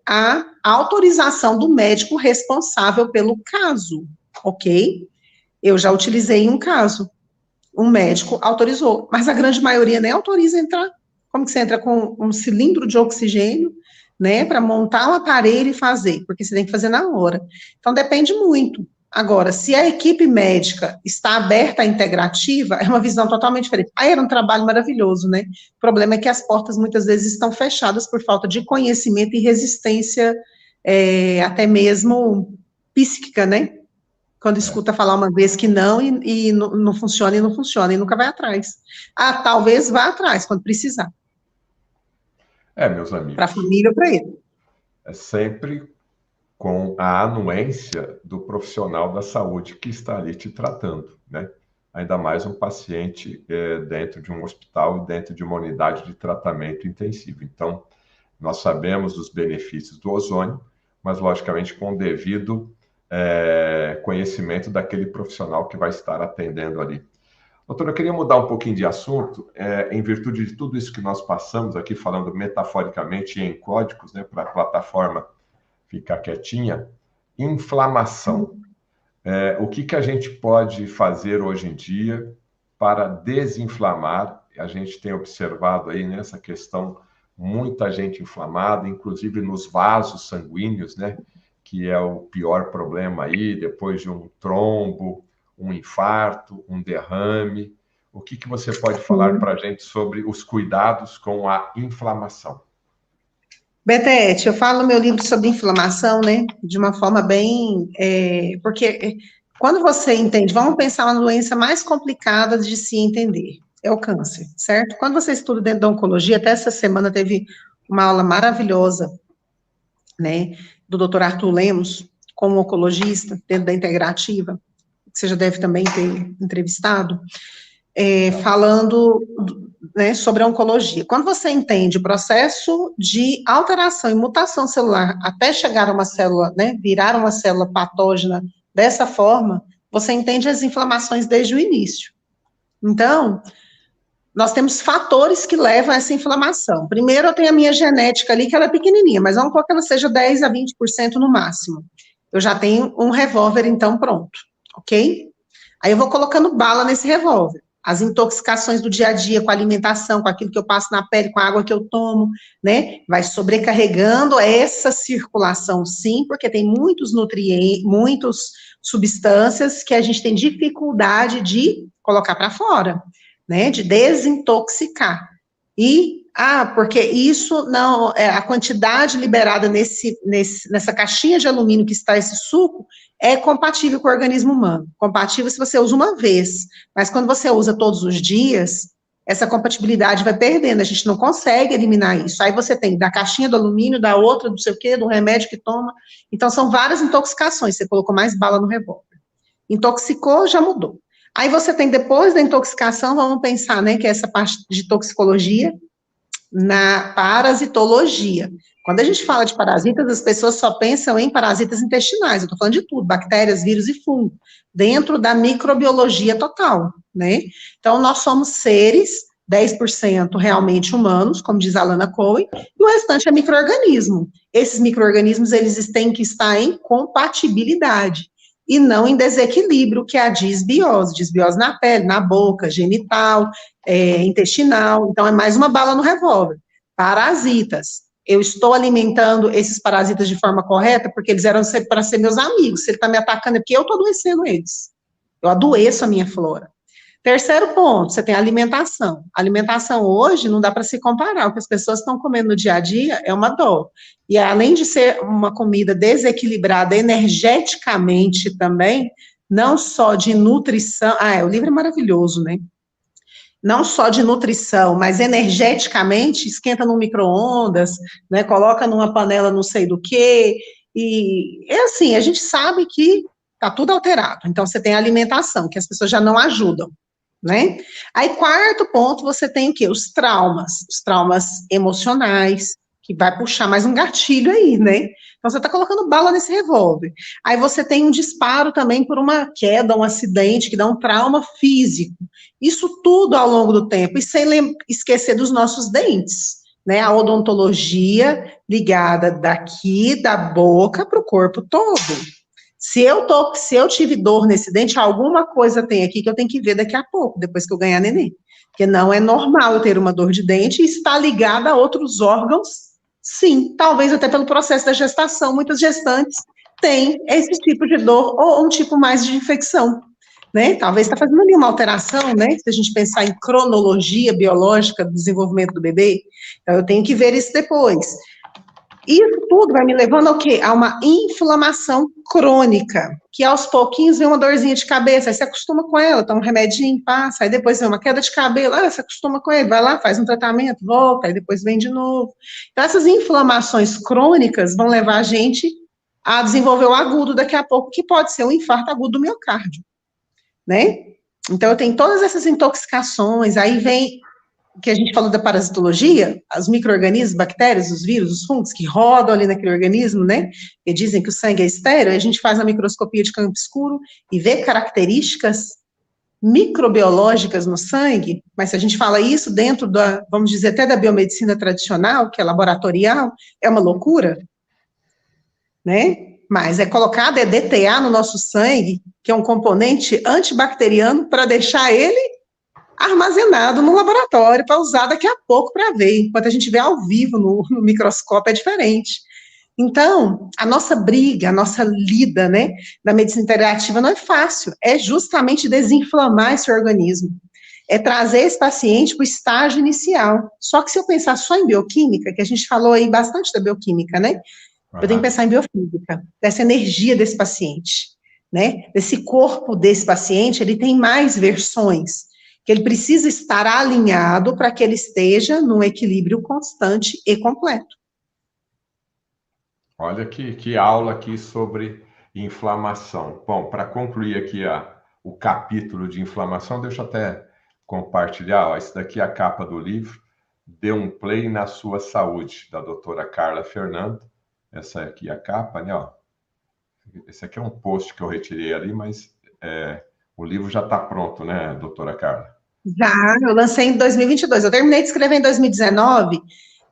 a autorização do médico responsável pelo caso, ok? Eu já utilizei em um caso, um médico autorizou, mas a grande maioria nem autoriza entrar. Como que você entra com um cilindro de oxigênio, né, para montar um aparelho e fazer? Porque você tem que fazer na hora. Então, depende muito. Agora, se a equipe médica está aberta à integrativa, é uma visão totalmente diferente. Aí era um trabalho maravilhoso, né? O problema é que as portas muitas vezes estão fechadas por falta de conhecimento e resistência, até mesmo psíquica, né? Quando escuta falar uma vez que não, e não funciona, e nunca vai atrás. Ah, talvez vá atrás, quando precisar. Meus amigos. Para a família ou para ele. É sempre com a anuência do profissional da saúde que está ali te tratando, né? Ainda mais um paciente dentro de um hospital, dentro de uma unidade de tratamento intensivo. Então, nós sabemos dos benefícios do ozônio, mas, logicamente, com o devido conhecimento daquele profissional que vai estar atendendo ali. Doutora, eu queria mudar um pouquinho de assunto, em virtude de tudo isso que nós passamos aqui, falando metaforicamente em códigos, né, para a plataforma ficar quietinha. Inflamação. O que a gente pode fazer hoje em dia para desinflamar? A gente tem observado aí nessa questão muita gente inflamada, inclusive nos vasos sanguíneos, né? Que é o pior problema aí, depois de um trombo, um infarto, um derrame. O que você pode falar para a gente sobre os cuidados com a inflamação? Betete, eu falo no meu livro sobre inflamação, né, de uma forma bem, porque quando você entende, vamos pensar uma doença mais complicada de se entender, é o câncer, certo? Quando você estuda dentro da oncologia, até essa semana teve uma aula maravilhosa, né, do Dr. Arthur Lemos, como oncologista, dentro da integrativa, que você já deve também ter entrevistado, falando, né, sobre a oncologia. Quando você entende o processo de alteração e mutação celular até chegar a uma célula, né, virar uma célula patógena dessa forma, você entende as inflamações desde o início. Então, nós temos fatores que levam a essa inflamação. Primeiro, eu tenho a minha genética ali, que ela é pequenininha, mas vamos supor que ela seja 10 a 20% no máximo. Eu já tenho um revólver, então, pronto, ok? Aí eu vou colocando bala nesse revólver. As intoxicações do dia a dia com a alimentação, com aquilo que eu passo na pele, com a água que eu tomo, né? Vai sobrecarregando essa circulação, sim, porque tem muitos nutrientes, muitas substâncias que a gente tem dificuldade de colocar para fora, né? De desintoxicar. Porque isso não, a quantidade liberada nessa caixinha de alumínio que está esse suco é compatível com o organismo humano. Compatível se você usa uma vez, mas quando você usa todos os dias, essa compatibilidade vai perdendo, a gente não consegue eliminar isso. Aí você tem da caixinha do alumínio, da outra, não sei o quê, do remédio que toma. Então, são várias intoxicações, você colocou mais bala no revólver. Intoxicou, já mudou. Aí você tem, depois da intoxicação, vamos pensar, né, que é essa parte de toxicologia, na parasitologia. Quando a gente fala de parasitas, as pessoas só pensam em parasitas intestinais, eu estou falando de tudo, bactérias, vírus e fungo, dentro da microbiologia total, né? Então, nós somos seres, 10% realmente humanos, como diz a Lana Cohen, e o restante é micro-organismo. Esses micro-organismos, eles têm que estar em compatibilidade. e não em desequilíbrio, que é a desbiose na pele, na boca, genital, intestinal. Então, é mais uma bala no revólver. Parasitas. Eu estou alimentando esses parasitas de forma correta, porque eles eram para ser meus amigos. Se ele está me atacando, é porque eu estou adoecendo eles. Eu adoeço a minha flora. Terceiro ponto, você tem a alimentação. A alimentação hoje não dá para se comparar. O que as pessoas estão comendo no dia a dia é uma dor. E além de ser uma comida desequilibrada energeticamente também, não só de nutrição. O livro é maravilhoso, né? Não só de nutrição, mas energeticamente, esquenta no micro-ondas, né? Coloca numa panela não sei do quê. E é assim, a gente sabe que está tudo alterado. Então, você tem a alimentação, que as pessoas já não ajudam. Né? Aí, quarto ponto, você tem o quê? Os traumas emocionais, que vai puxar mais um gatilho aí, né? Então, você está colocando bala nesse revólver. Aí, você tem um disparo também por uma queda, um acidente, que dá um trauma físico. Isso tudo ao longo do tempo, e sem esquecer dos nossos dentes, né? A odontologia ligada daqui, da boca, para o corpo todo. Se eu tive dor nesse dente, alguma coisa tem aqui que eu tenho que ver daqui a pouco, depois que eu ganhar neném. Porque não é normal eu ter uma dor de dente e está ligada a outros órgãos, sim. Talvez até pelo processo da gestação, muitas gestantes têm esse tipo de dor ou um tipo mais de infecção, né? Talvez está fazendo ali uma alteração, né? Se a gente pensar em cronologia biológica do desenvolvimento do bebê, então eu tenho que ver isso depois. Isso tudo vai me levando ao quê? A uma inflamação crônica, que aos pouquinhos vem uma dorzinha de cabeça, aí você acostuma com ela, toma um remedinho, passa, aí depois vem uma queda de cabelo, você acostuma com ele, vai lá, faz um tratamento, volta, aí depois vem de novo. Então, essas inflamações crônicas vão levar a gente a desenvolver o agudo daqui a pouco, que pode ser um infarto agudo do miocárdio, né? Então, eu tenho todas essas intoxicações, aí vem que a gente falou da parasitologia, os micro-organismos, bactérias, os vírus, os fungos que rodam ali naquele organismo, né, e dizem que o sangue é estéril, a gente faz a microscopia de campo escuro e vê características microbiológicas no sangue, mas se a gente fala isso dentro da, vamos dizer, até da biomedicina tradicional, que é laboratorial, é uma loucura, né, mas é colocado DTA no nosso sangue, que é um componente antibacteriano para deixar ele armazenado no laboratório para usar daqui a pouco para ver. Enquanto a gente vê ao vivo no microscópio é diferente. Então, a nossa briga, a nossa lida, né, da medicina integrativa não é fácil, é justamente desinflamar esse organismo, é trazer esse paciente para o estágio inicial. Só que se eu pensar só em bioquímica, que a gente falou aí bastante da bioquímica, né, eu tenho que pensar em biofísica, dessa energia desse paciente, né, desse corpo desse paciente, ele tem mais versões, que ele precisa estar alinhado para que ele esteja num equilíbrio constante e completo. Olha que aula aqui sobre inflamação. Bom, para concluir aqui o capítulo de inflamação, deixa eu até compartilhar. Ó, esse daqui é a capa do livro, Dê um Play na Sua Saúde, da doutora Carla Fernanda. Essa aqui é a capa, né? Ó. Esse aqui é um post que eu retirei ali, mas o livro já está pronto, né, doutora Carla? Já, eu lancei em 2022. Eu terminei de escrever em 2019,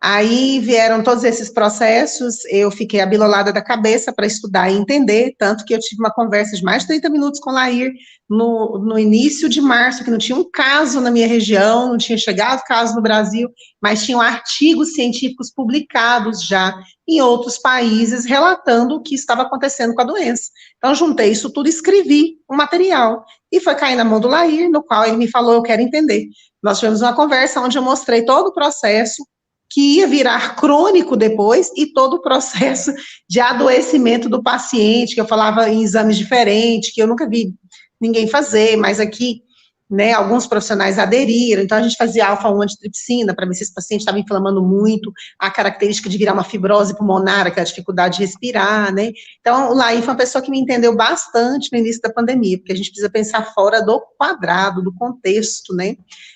aí vieram todos esses processos, eu fiquei abilolada da cabeça para estudar e entender, tanto que eu tive uma conversa de mais de 30 minutos com o Lair no início de março, que não tinha um caso na minha região, não tinha chegado caso no Brasil, mas tinham artigos científicos publicados já em outros países relatando o que estava acontecendo com a doença. Então, juntei isso tudo e escrevi um material. E foi cair na mão do Lair, no qual ele me falou, eu quero entender. Nós tivemos uma conversa onde eu mostrei todo o processo que ia virar crônico depois e todo o processo de adoecimento do paciente, que eu falava em exames diferentes, que eu nunca vi ninguém fazer, mas aqui, né, alguns profissionais aderiram, então a gente fazia alfa-1 antitripsina para ver se esse paciente estava inflamando muito, a característica de virar uma fibrose pulmonar, que é a dificuldade de respirar, né, então o Laí foi uma pessoa que me entendeu bastante no início da pandemia, porque a gente precisa pensar fora do quadrado, do contexto, né,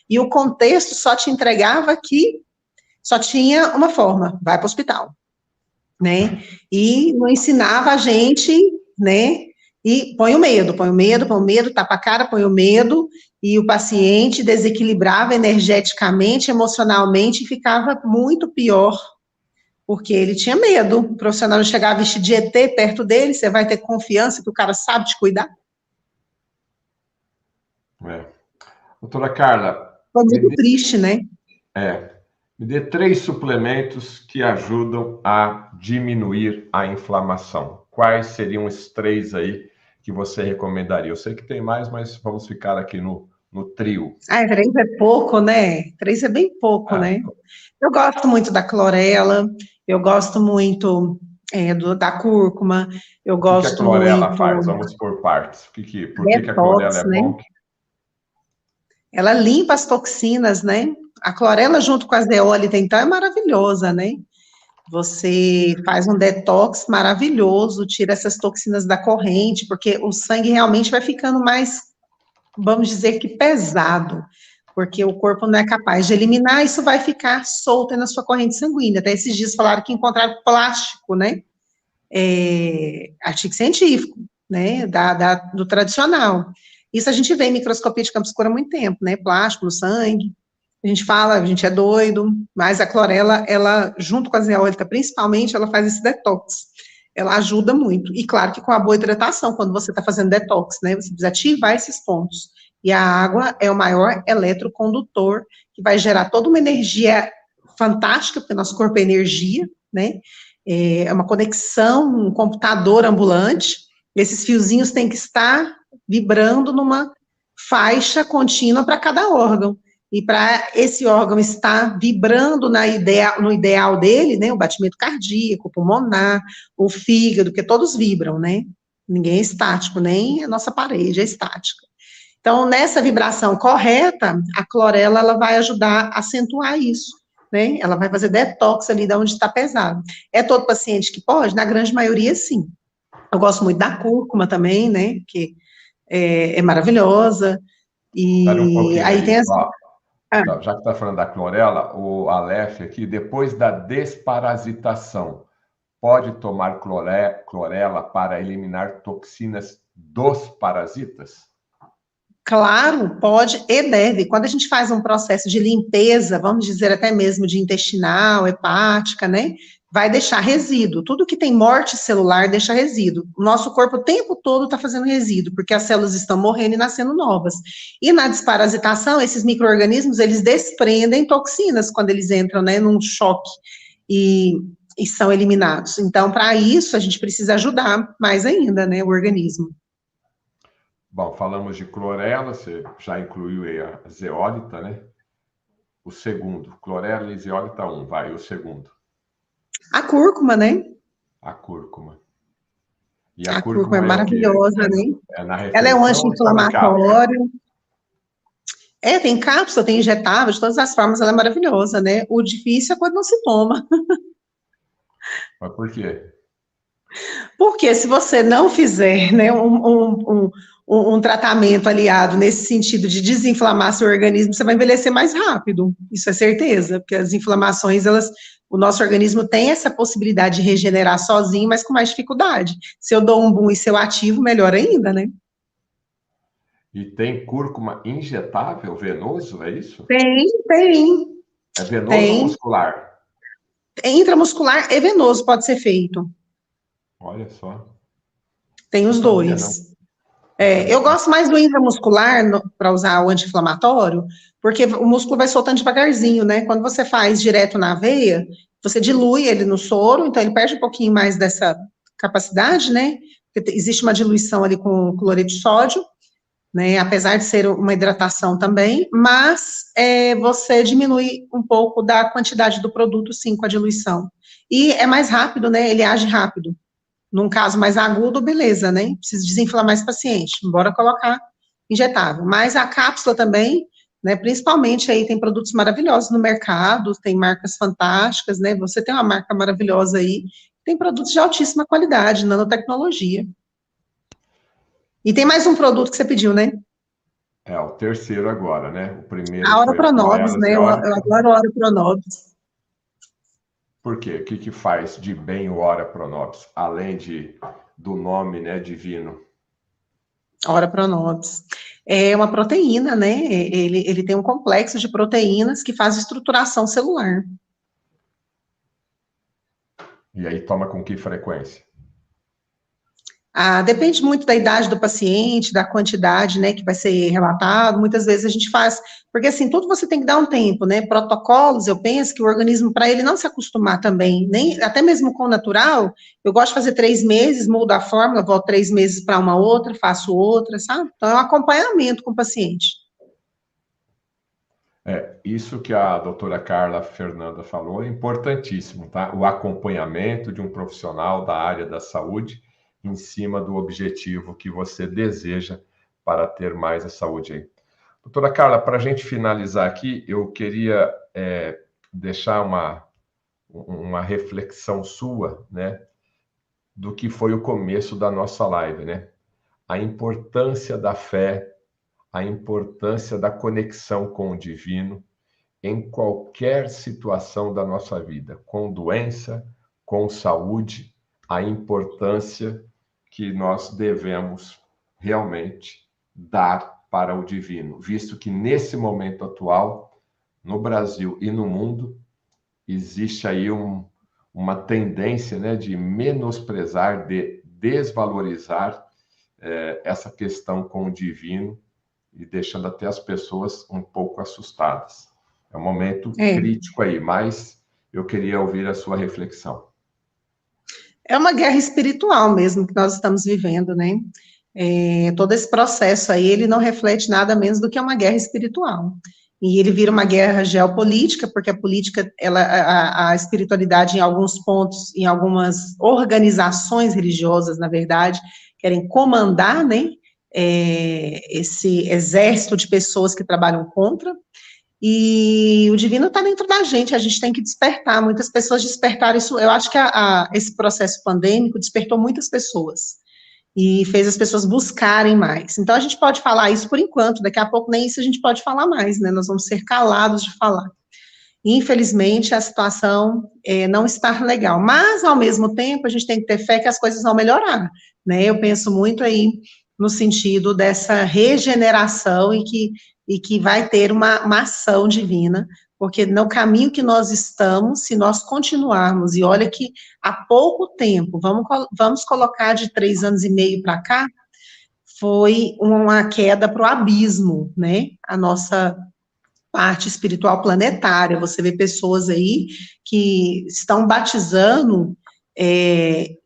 e o contexto só te entregava que só tinha uma forma, vai para o hospital, né, e não ensinava a gente, né, e põe o medo, tapa a cara, põe o medo, e o paciente desequilibrava energeticamente, emocionalmente, e ficava muito pior, porque ele tinha medo. O profissional não chegar vestido de ET perto dele, você vai ter confiança que o cara sabe te cuidar? É. Doutora Carla, Foi me muito dê, triste, né? é, me dê 3 suplementos que ajudam a diminuir a inflamação. Quais seriam os 3 aí que você recomendaria? Eu sei que tem mais, mas vamos ficar aqui no trio. Ah, 3 é pouco, né? 3 é bem pouco, Ah, né? Eu gosto muito da clorela, eu gosto muito da cúrcuma, eu o que que a gosto clorela faz? muito Vamos por partes. Por que a clorela detox, é né? bom? Ela limpa as toxinas, né? A clorela junto com a zeólita, então, é maravilhosa, né? Você faz um detox maravilhoso, tira essas toxinas da corrente, porque o sangue realmente vai ficando mais, vamos dizer que pesado, porque o corpo não é capaz de eliminar, isso vai ficar solto na sua corrente sanguínea. Até esses dias falaram que encontraram plástico, né? Artigo científico, né? Do tradicional. Isso a gente vê em microscopia de campo escuro há muito tempo, né? Plástico no sangue. A gente fala, a gente é doido, mas a clorela, ela, junto com a zeólita, principalmente, ela faz esse detox. Ela ajuda muito. E claro que com a boa hidratação, quando você está fazendo detox, né? Você precisa ativar esses pontos. E a água é o maior eletrocondutor, que vai gerar toda uma energia fantástica, porque nosso corpo é energia, né? É uma conexão, um computador ambulante. Esses fiozinhos têm que estar vibrando numa faixa contínua para cada órgão. E para esse órgão estar vibrando no ideal dele, né, o batimento cardíaco, pulmonar, o fígado, que todos vibram, né? Ninguém é estático, nem a nossa parede é estática. Então, nessa vibração correta, a clorela ela vai ajudar a acentuar isso, né? Ela vai fazer detox ali de onde está pesado. É todo paciente que pode? Na grande maioria, sim. Eu gosto muito da cúrcuma também, né? Que é maravilhosa. Espera um E pouquinho aí tem aí. as. Ó, Ah, tá, já que está falando da clorela, o Aleph aqui, depois da desparasitação, pode tomar clorela para eliminar toxinas dos parasitas? claro, pode e deve. Quando a gente faz um processo de limpeza, vamos dizer até mesmo de intestinal, hepática, né? Vai deixar resíduo. Tudo que tem morte celular deixa resíduo. O nosso corpo o tempo todo está fazendo resíduo, porque as células estão morrendo e nascendo novas. E na desparasitação, esses micro-organismos, eles desprendem toxinas quando eles entram, né, num choque e, e são eliminados. Então, para isso, a gente precisa ajudar mais ainda, né, o organismo. Bom, falamos de clorela, você já incluiu aí a zeólita, né? O segundo, clorela e zeólita 1, vai, o segundo, A cúrcuma, né? a cúrcuma. E a A cúrcuma é cúrcuma é o quê? maravilhosa, né? É na Ela é um refeição ou só em cápsula? anti-inflamatório. Tem cápsula, tem injetável, de todas as formas, ela é maravilhosa, né? O difícil é quando não se toma. Mas por quê? Porque se você não fizer, né, um tratamento aliado nesse sentido de desinflamar seu organismo, você vai envelhecer mais rápido. Isso é certeza, porque as inflamações, o nosso organismo tem essa possibilidade de regenerar sozinho, mas com mais dificuldade. Se eu dou um boom e se eu ativo, melhor ainda, né? E tem cúrcuma injetável, venoso, é isso? Tem. É venoso ou Tem. muscular? Intramuscular e venoso pode ser feito. Olha só, Tem não os sabia não. dois. Eu gosto mais do intramuscular para usar o anti-inflamatório, porque o músculo vai soltando devagarzinho, né? Quando você faz direto na veia, você dilui ele no soro, então ele perde um pouquinho mais dessa capacidade, né? Porque existe uma diluição ali com cloreto de sódio, né? Apesar de ser uma hidratação também, mas você diminui um pouco da quantidade do produto, sim, com a diluição. E é mais rápido, né? Ele age rápido. Num caso mais agudo, beleza, né? Precisa desinflamar esse paciente, bora colocar injetável. Mas a cápsula também, né? Principalmente aí tem produtos maravilhosos no mercado, tem marcas fantásticas, né? Você tem uma marca maravilhosa aí, tem produtos de altíssima qualidade, nanotecnologia. E tem mais um produto que você pediu, né? É o terceiro agora, né? O primeiro A Ora foi a Pronobis, clorela né? Eu zeólita. adoro a Ora Pronobis. Por quê? O que faz de bem o Ora Pronobis, além do nome, né, divino? Ora Pronobis. É uma proteína, né? Ele tem um complexo de proteínas que faz estruturação celular. E aí toma com que frequência? Depende muito da idade do paciente, da quantidade, né, que vai ser relatado. Muitas vezes a gente faz, porque assim, tudo você tem que dar um tempo, né? Protocolos, eu penso que o organismo, para ele não se acostumar também, nem até mesmo com o natural, eu gosto de fazer 3 meses, mudo a fórmula, volto 3 meses para uma outra, faço outra, sabe? Então é um acompanhamento com o paciente. Isso que a doutora Carla Fernanda falou é importantíssimo, tá? O acompanhamento de um profissional da área da saúde em cima do objetivo que você deseja para ter mais a saúde aí. Doutora Carla, para a gente finalizar aqui, eu queria deixar uma reflexão sua, né, do que foi o começo da nossa live, né? A importância da fé, a importância da conexão com o divino em qualquer situação da nossa vida, com doença, com saúde, a importância que nós devemos realmente dar para o divino, visto que nesse momento atual, no Brasil e no mundo, existe aí uma tendência, né, de menosprezar, de desvalorizar essa questão com o divino e deixando até as pessoas um pouco assustadas. É um momento É. crítico aí, mas eu queria ouvir a sua reflexão. É uma guerra espiritual mesmo que nós estamos vivendo, né? Todo esse processo aí, ele não reflete nada menos do que uma guerra espiritual. E ele vira uma guerra geopolítica, porque a política, a espiritualidade, em alguns pontos, em algumas organizações religiosas, na verdade, querem comandar, né, esse exército de pessoas que trabalham contra. E o divino está dentro da gente, a gente tem que despertar. Muitas pessoas despertaram isso. Eu acho que esse processo pandêmico despertou muitas pessoas e fez as pessoas buscarem mais. Então, a gente pode falar isso por enquanto, daqui a pouco nem isso a gente pode falar mais, né? Nós vamos ser calados de falar. Infelizmente, a situação não está legal, mas, ao mesmo tempo, a gente tem que ter fé que as coisas vão melhorar, né? Eu penso muito aí no sentido dessa regeneração e que vai ter uma ação divina, porque no caminho que nós estamos, se nós continuarmos, e olha que há pouco tempo, vamos colocar de 3 anos e meio para cá, foi uma queda para o abismo, né? A nossa parte espiritual planetária. Você vê pessoas aí que estão batizando em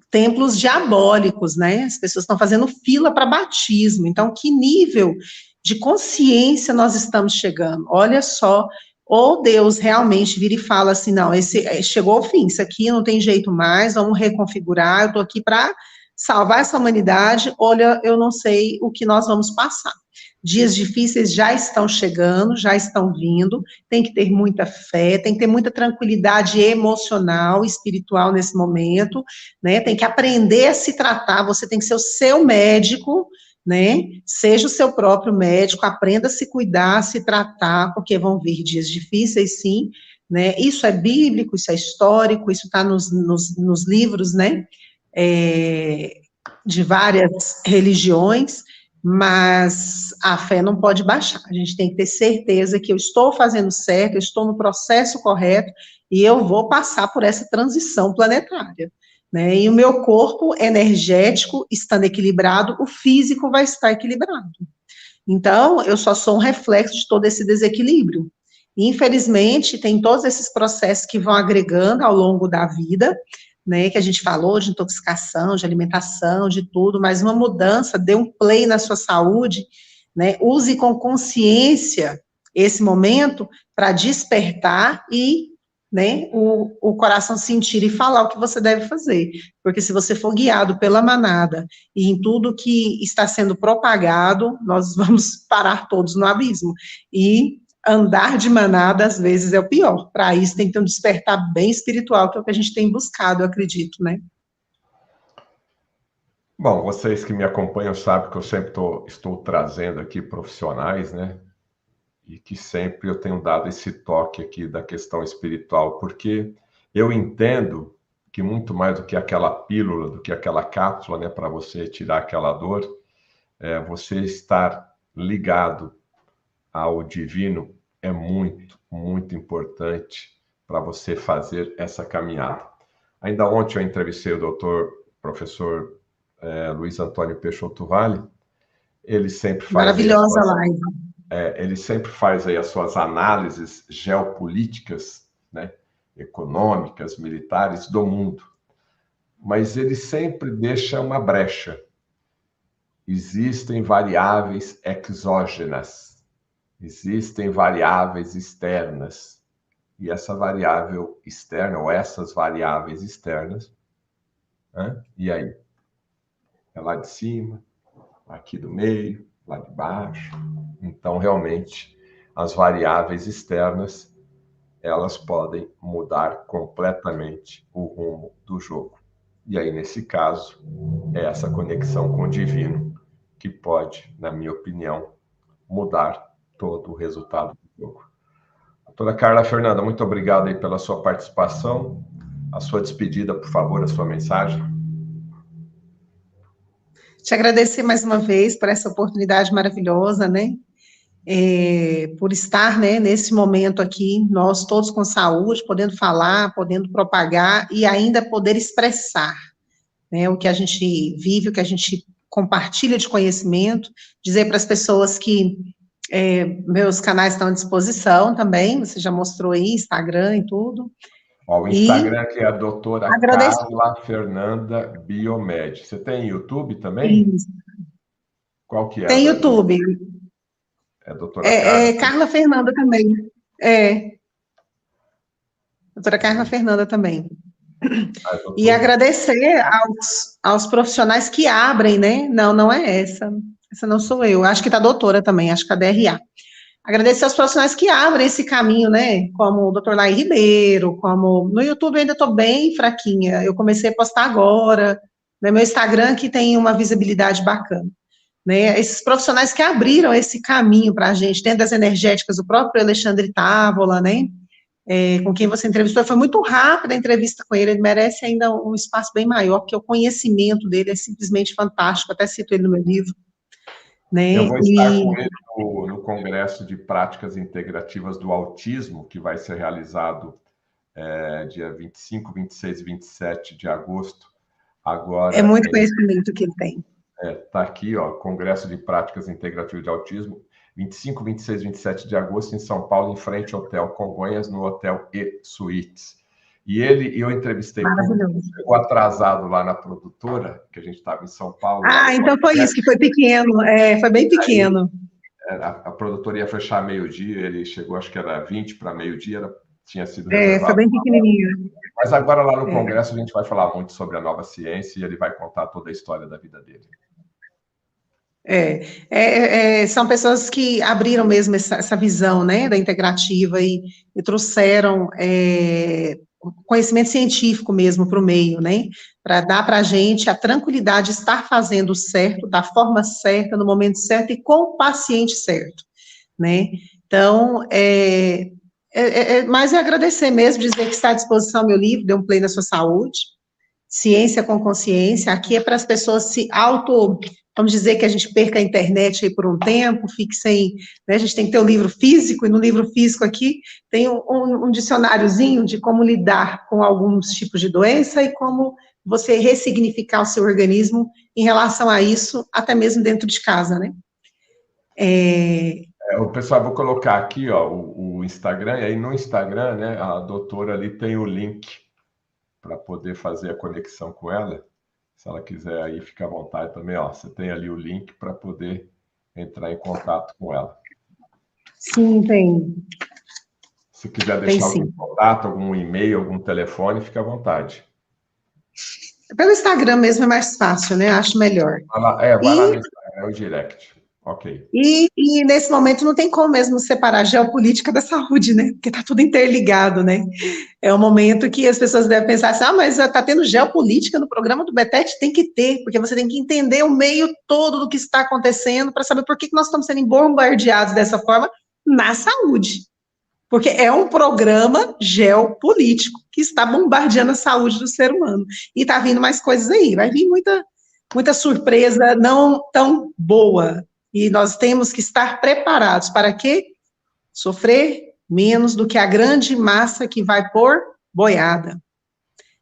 templos diabólicos, né? As pessoas estão fazendo fila para batismo. Então, que nível de consciência nós estamos chegando? Olha só, ou Deus realmente vira e fala assim, não, esse chegou ao fim, isso aqui não tem jeito mais, vamos reconfigurar, eu estou aqui para salvar essa humanidade, olha, eu não sei o que nós vamos passar. Dias difíceis já estão chegando, já estão vindo, tem que ter muita fé, tem que ter muita tranquilidade emocional, espiritual nesse momento, né? Tem que aprender a se tratar, você tem que ser o seu médico, né? Seja o seu próprio médico, aprenda a se cuidar, a se tratar, porque vão vir dias difíceis, sim, né? Isso é bíblico, isso é histórico, isso está nos livros, né? De várias religiões, mas a fé não pode baixar. A gente tem que ter certeza que eu estou fazendo certo, eu estou no processo correto e eu vou passar por essa transição planetária. Né? E o meu corpo energético estando equilibrado, o físico vai estar equilibrado. Então, eu só sou um reflexo de todo esse desequilíbrio. Infelizmente, tem todos esses processos que vão agregando ao longo da vida, né, que a gente falou de intoxicação, de alimentação, de tudo, mas uma mudança, dê um play na sua saúde, né, use com consciência esse momento para despertar e, né, o coração sentir e falar o que você deve fazer, porque se você for guiado pela manada e em tudo que está sendo propagado, nós vamos parar todos no abismo, e andar de manada, às vezes, é o pior. Para isso, tem que ter um despertar bem espiritual, que é o que a gente tem buscado, eu acredito, né? Bom, vocês que me acompanham sabem que eu sempre estou trazendo aqui profissionais, né? E que sempre eu tenho dado esse toque aqui da questão espiritual, porque eu entendo que muito mais do que aquela pílula, do que aquela cápsula, né, para você tirar aquela dor, você estar ligado ao divino é muito, muito importante para você fazer essa caminhada. Ainda ontem eu entrevistei o doutor, professor Luiz Antônio Peixoto Vale. Ele sempre faz maravilhosa live. Ele sempre faz aí as suas análises geopolíticas, né, econômicas, militares do mundo. Mas ele sempre deixa uma brecha. Existem variáveis exógenas, existem variáveis externas. E essa variável externa, ou essas variáveis externas, né? E aí? É lá de cima, aqui do meio, lá de baixo. Então, realmente, as variáveis externas, elas podem mudar completamente o rumo do jogo. E aí, nesse caso, é essa conexão com o divino que pode, na minha opinião, mudar todo o resultado do jogo. Doutora Carla Fernanda, muito obrigado aí pela sua participação. A sua despedida, por favor, a sua mensagem. Te agradecer mais uma vez por essa oportunidade maravilhosa, né? Por estar, né, nesse momento aqui, nós todos com saúde, podendo falar, podendo propagar e ainda poder expressar, né, o que a gente vive, o que a gente compartilha de conhecimento, dizer para as pessoas que meus canais estão à disposição também, você já mostrou aí, Instagram e tudo. O Instagram que é a doutora Carla Fernanda Biomed. Você tem YouTube também? Isso. Qual que é? Tem YouTube. É a doutora Carla? Carla Fernanda também. Doutora Carla Fernanda também. E agradecer aos profissionais que abrem, né? Não é essa. Essa não sou eu. Acho que está a doutora também, acho que a DRA. Agradecer aos profissionais que abrem esse caminho, né? Como o doutor Lai Ribeiro, como... No YouTube eu ainda estou bem fraquinha. Eu comecei a postar agora. Né? Meu Instagram que tem uma visibilidade bacana. Né? Esses profissionais que abriram esse caminho para a gente, dentro das energéticas, o próprio Alexandre Távola, né? Com quem você entrevistou, foi muito rápida a entrevista com ele merece ainda um espaço bem maior, porque o conhecimento dele é simplesmente fantástico, até cito ele no meu livro. Né? Eu vou estar com ele no Congresso de Práticas Integrativas do Autismo, que vai ser realizado dia 25, 26 e 27 de agosto. Agora, é muito conhecimento que ele tem. Está aqui, ó, Congresso de Práticas Integrativas de Autismo, 25, 26 e 27 de agosto, em São Paulo, em frente ao Hotel Congonhas, no Hotel E Suites. E eu entrevistei, ficou atrasado lá na produtora, que a gente estava em São Paulo. Então foi isso, que foi pequeno, foi bem pequeno. Aí, a produtora ia fechar meio-dia, ele chegou, acho que era 20 para meio-dia, tinha sido reservado. Foi bem pequenininho. Mas agora lá no Congresso a gente vai falar muito sobre a nova ciência e ele vai contar toda a história da vida dele. São pessoas que abriram mesmo essa visão, né, da integrativa e trouxeram conhecimento científico mesmo para o meio, né, para dar para a gente a tranquilidade de estar fazendo o certo, da forma certa, no momento certo e com o paciente certo, né. Então, mas é agradecer mesmo, dizer que está à disposição meu livro, Dê um Play na Sua Saúde, Ciência com Consciência. Aqui é para as pessoas se vamos dizer que a gente perca a internet aí por um tempo, fique sem, né, a gente tem que ter o livro físico, e no livro físico aqui tem um dicionáriozinho de como lidar com alguns tipos de doença e como você ressignificar o seu organismo em relação a isso, até mesmo dentro de casa, né? Pessoal, vou colocar aqui, ó, o Instagram, e aí no Instagram, né, a doutora ali tem o link para poder fazer a conexão com ela. Se ela quiser aí, fica à vontade também, ó. Você tem ali o link para poder entrar em contato com ela. Sim, tem. Se quiser deixar algum contato, algum e-mail, algum telefone, fica à vontade. Pelo Instagram mesmo é mais fácil, né? Acho melhor. Vai lá no Instagram, é o direct. Ok. E nesse momento não tem como mesmo separar a geopolítica da saúde, né? Porque está tudo interligado, né? É um momento que as pessoas devem pensar assim, mas está tendo geopolítica no programa do Betete? Tem que ter, porque você tem que entender o meio todo do que está acontecendo para saber por que nós estamos sendo bombardeados dessa forma na saúde. Porque é um programa geopolítico que está bombardeando a saúde do ser humano. E está vindo mais coisas aí, vai vir muita surpresa não tão boa. E nós temos que estar preparados para quê? Sofrer, menos do que a grande massa que vai por boiada.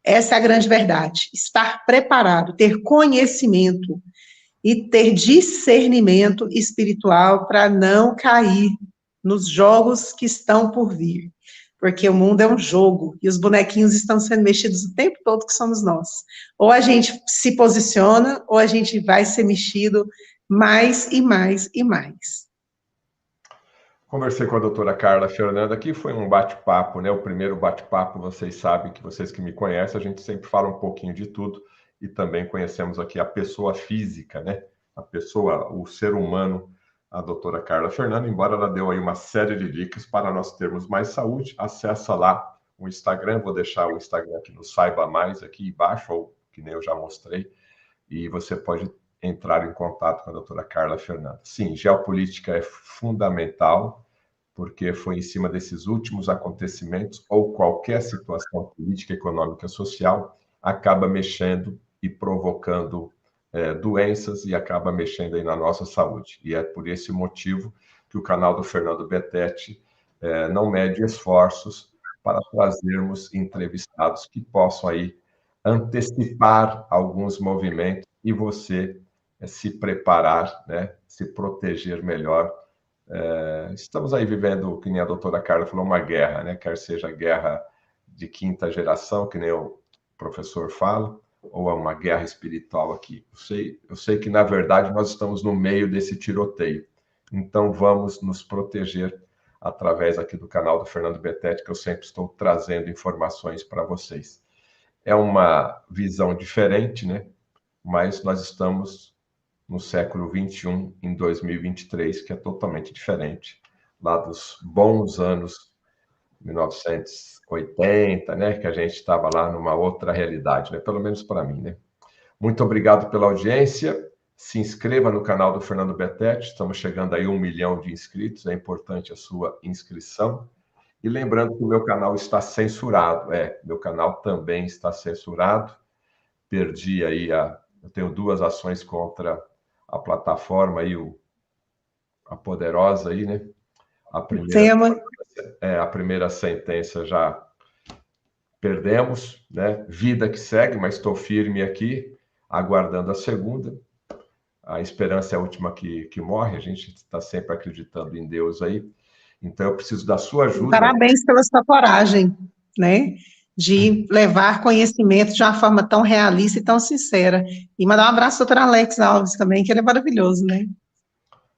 Essa é a grande verdade. Estar preparado, ter conhecimento e ter discernimento espiritual para não cair nos jogos que estão por vir. Porque o mundo é um jogo e os bonequinhos estão sendo mexidos o tempo todo, que somos nós. Ou a gente se posiciona, ou a gente vai ser mexido mais e mais e mais. Conversei com a doutora Carla Fernanda aqui, foi um bate-papo, né? O primeiro bate-papo, vocês sabem que vocês que me conhecem, a gente sempre fala um pouquinho de tudo e também conhecemos aqui a pessoa física, né? A pessoa, o ser humano, a doutora Carla Fernanda, embora ela deu aí uma série de dicas para nós termos mais saúde, acessa lá o Instagram, vou deixar o Instagram aqui no Saiba Mais, aqui embaixo, ou que nem eu já mostrei, e você pode entrar em contato com a doutora Carla Fernanda. Sim, geopolítica é fundamental, porque foi em cima desses últimos acontecimentos ou qualquer situação política, econômica, social, acaba mexendo e provocando doenças e acaba mexendo aí na nossa saúde. E é por esse motivo que o canal do Fernando Betete não mede esforços para trazermos entrevistados que possam aí antecipar alguns movimentos e você se preparar, né, se proteger melhor. Estamos aí vivendo, que nem a doutora Carla falou, uma guerra, né? Quer seja guerra de quinta geração, que nem o professor fala, ou é uma guerra espiritual aqui. Eu sei que, na verdade, nós estamos no meio desse tiroteio. Então, vamos nos proteger através aqui do canal do Fernando Betete, que eu sempre estou trazendo informações para vocês. É uma visão diferente, né? Mas nós estamos no século XXI, em 2023, que é totalmente diferente lá dos bons anos 1980, né, que a gente estava lá numa outra realidade, né, pelo menos para mim, né. Muito obrigado pela audiência, se inscreva no canal do Fernando Betete, estamos chegando aí a 1 milhão de inscritos, é importante a sua inscrição, e lembrando que o meu canal está censurado, meu canal também está censurado, perdi aí eu tenho 2 ações contra a plataforma aí, a poderosa aí, né? A primeira sentença já perdemos, né? Vida que segue, mas estou firme aqui, aguardando a segunda. A esperança é a última que morre, a gente está sempre acreditando em Deus aí. Então, eu preciso da sua ajuda. Parabéns pela sua coragem, né? De levar conhecimento de uma forma tão realista e tão sincera. E mandar um abraço ao doutor Alex Alves também, que ele é maravilhoso, né?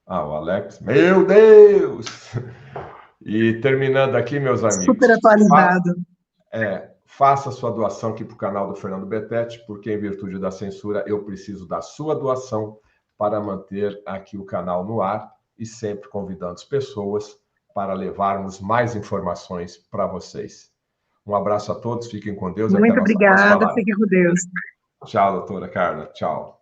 O Alex, meu Deus! E terminando aqui, meus amigos. Super atualizado. Faça sua doação aqui para o canal do Fernando Betete, porque em virtude da censura eu preciso da sua doação para manter aqui o canal no ar e sempre convidando as pessoas para levarmos mais informações para vocês. Um abraço a todos, fiquem com Deus. Muito obrigada, fiquem com Deus. Tchau, doutora Carla. Tchau.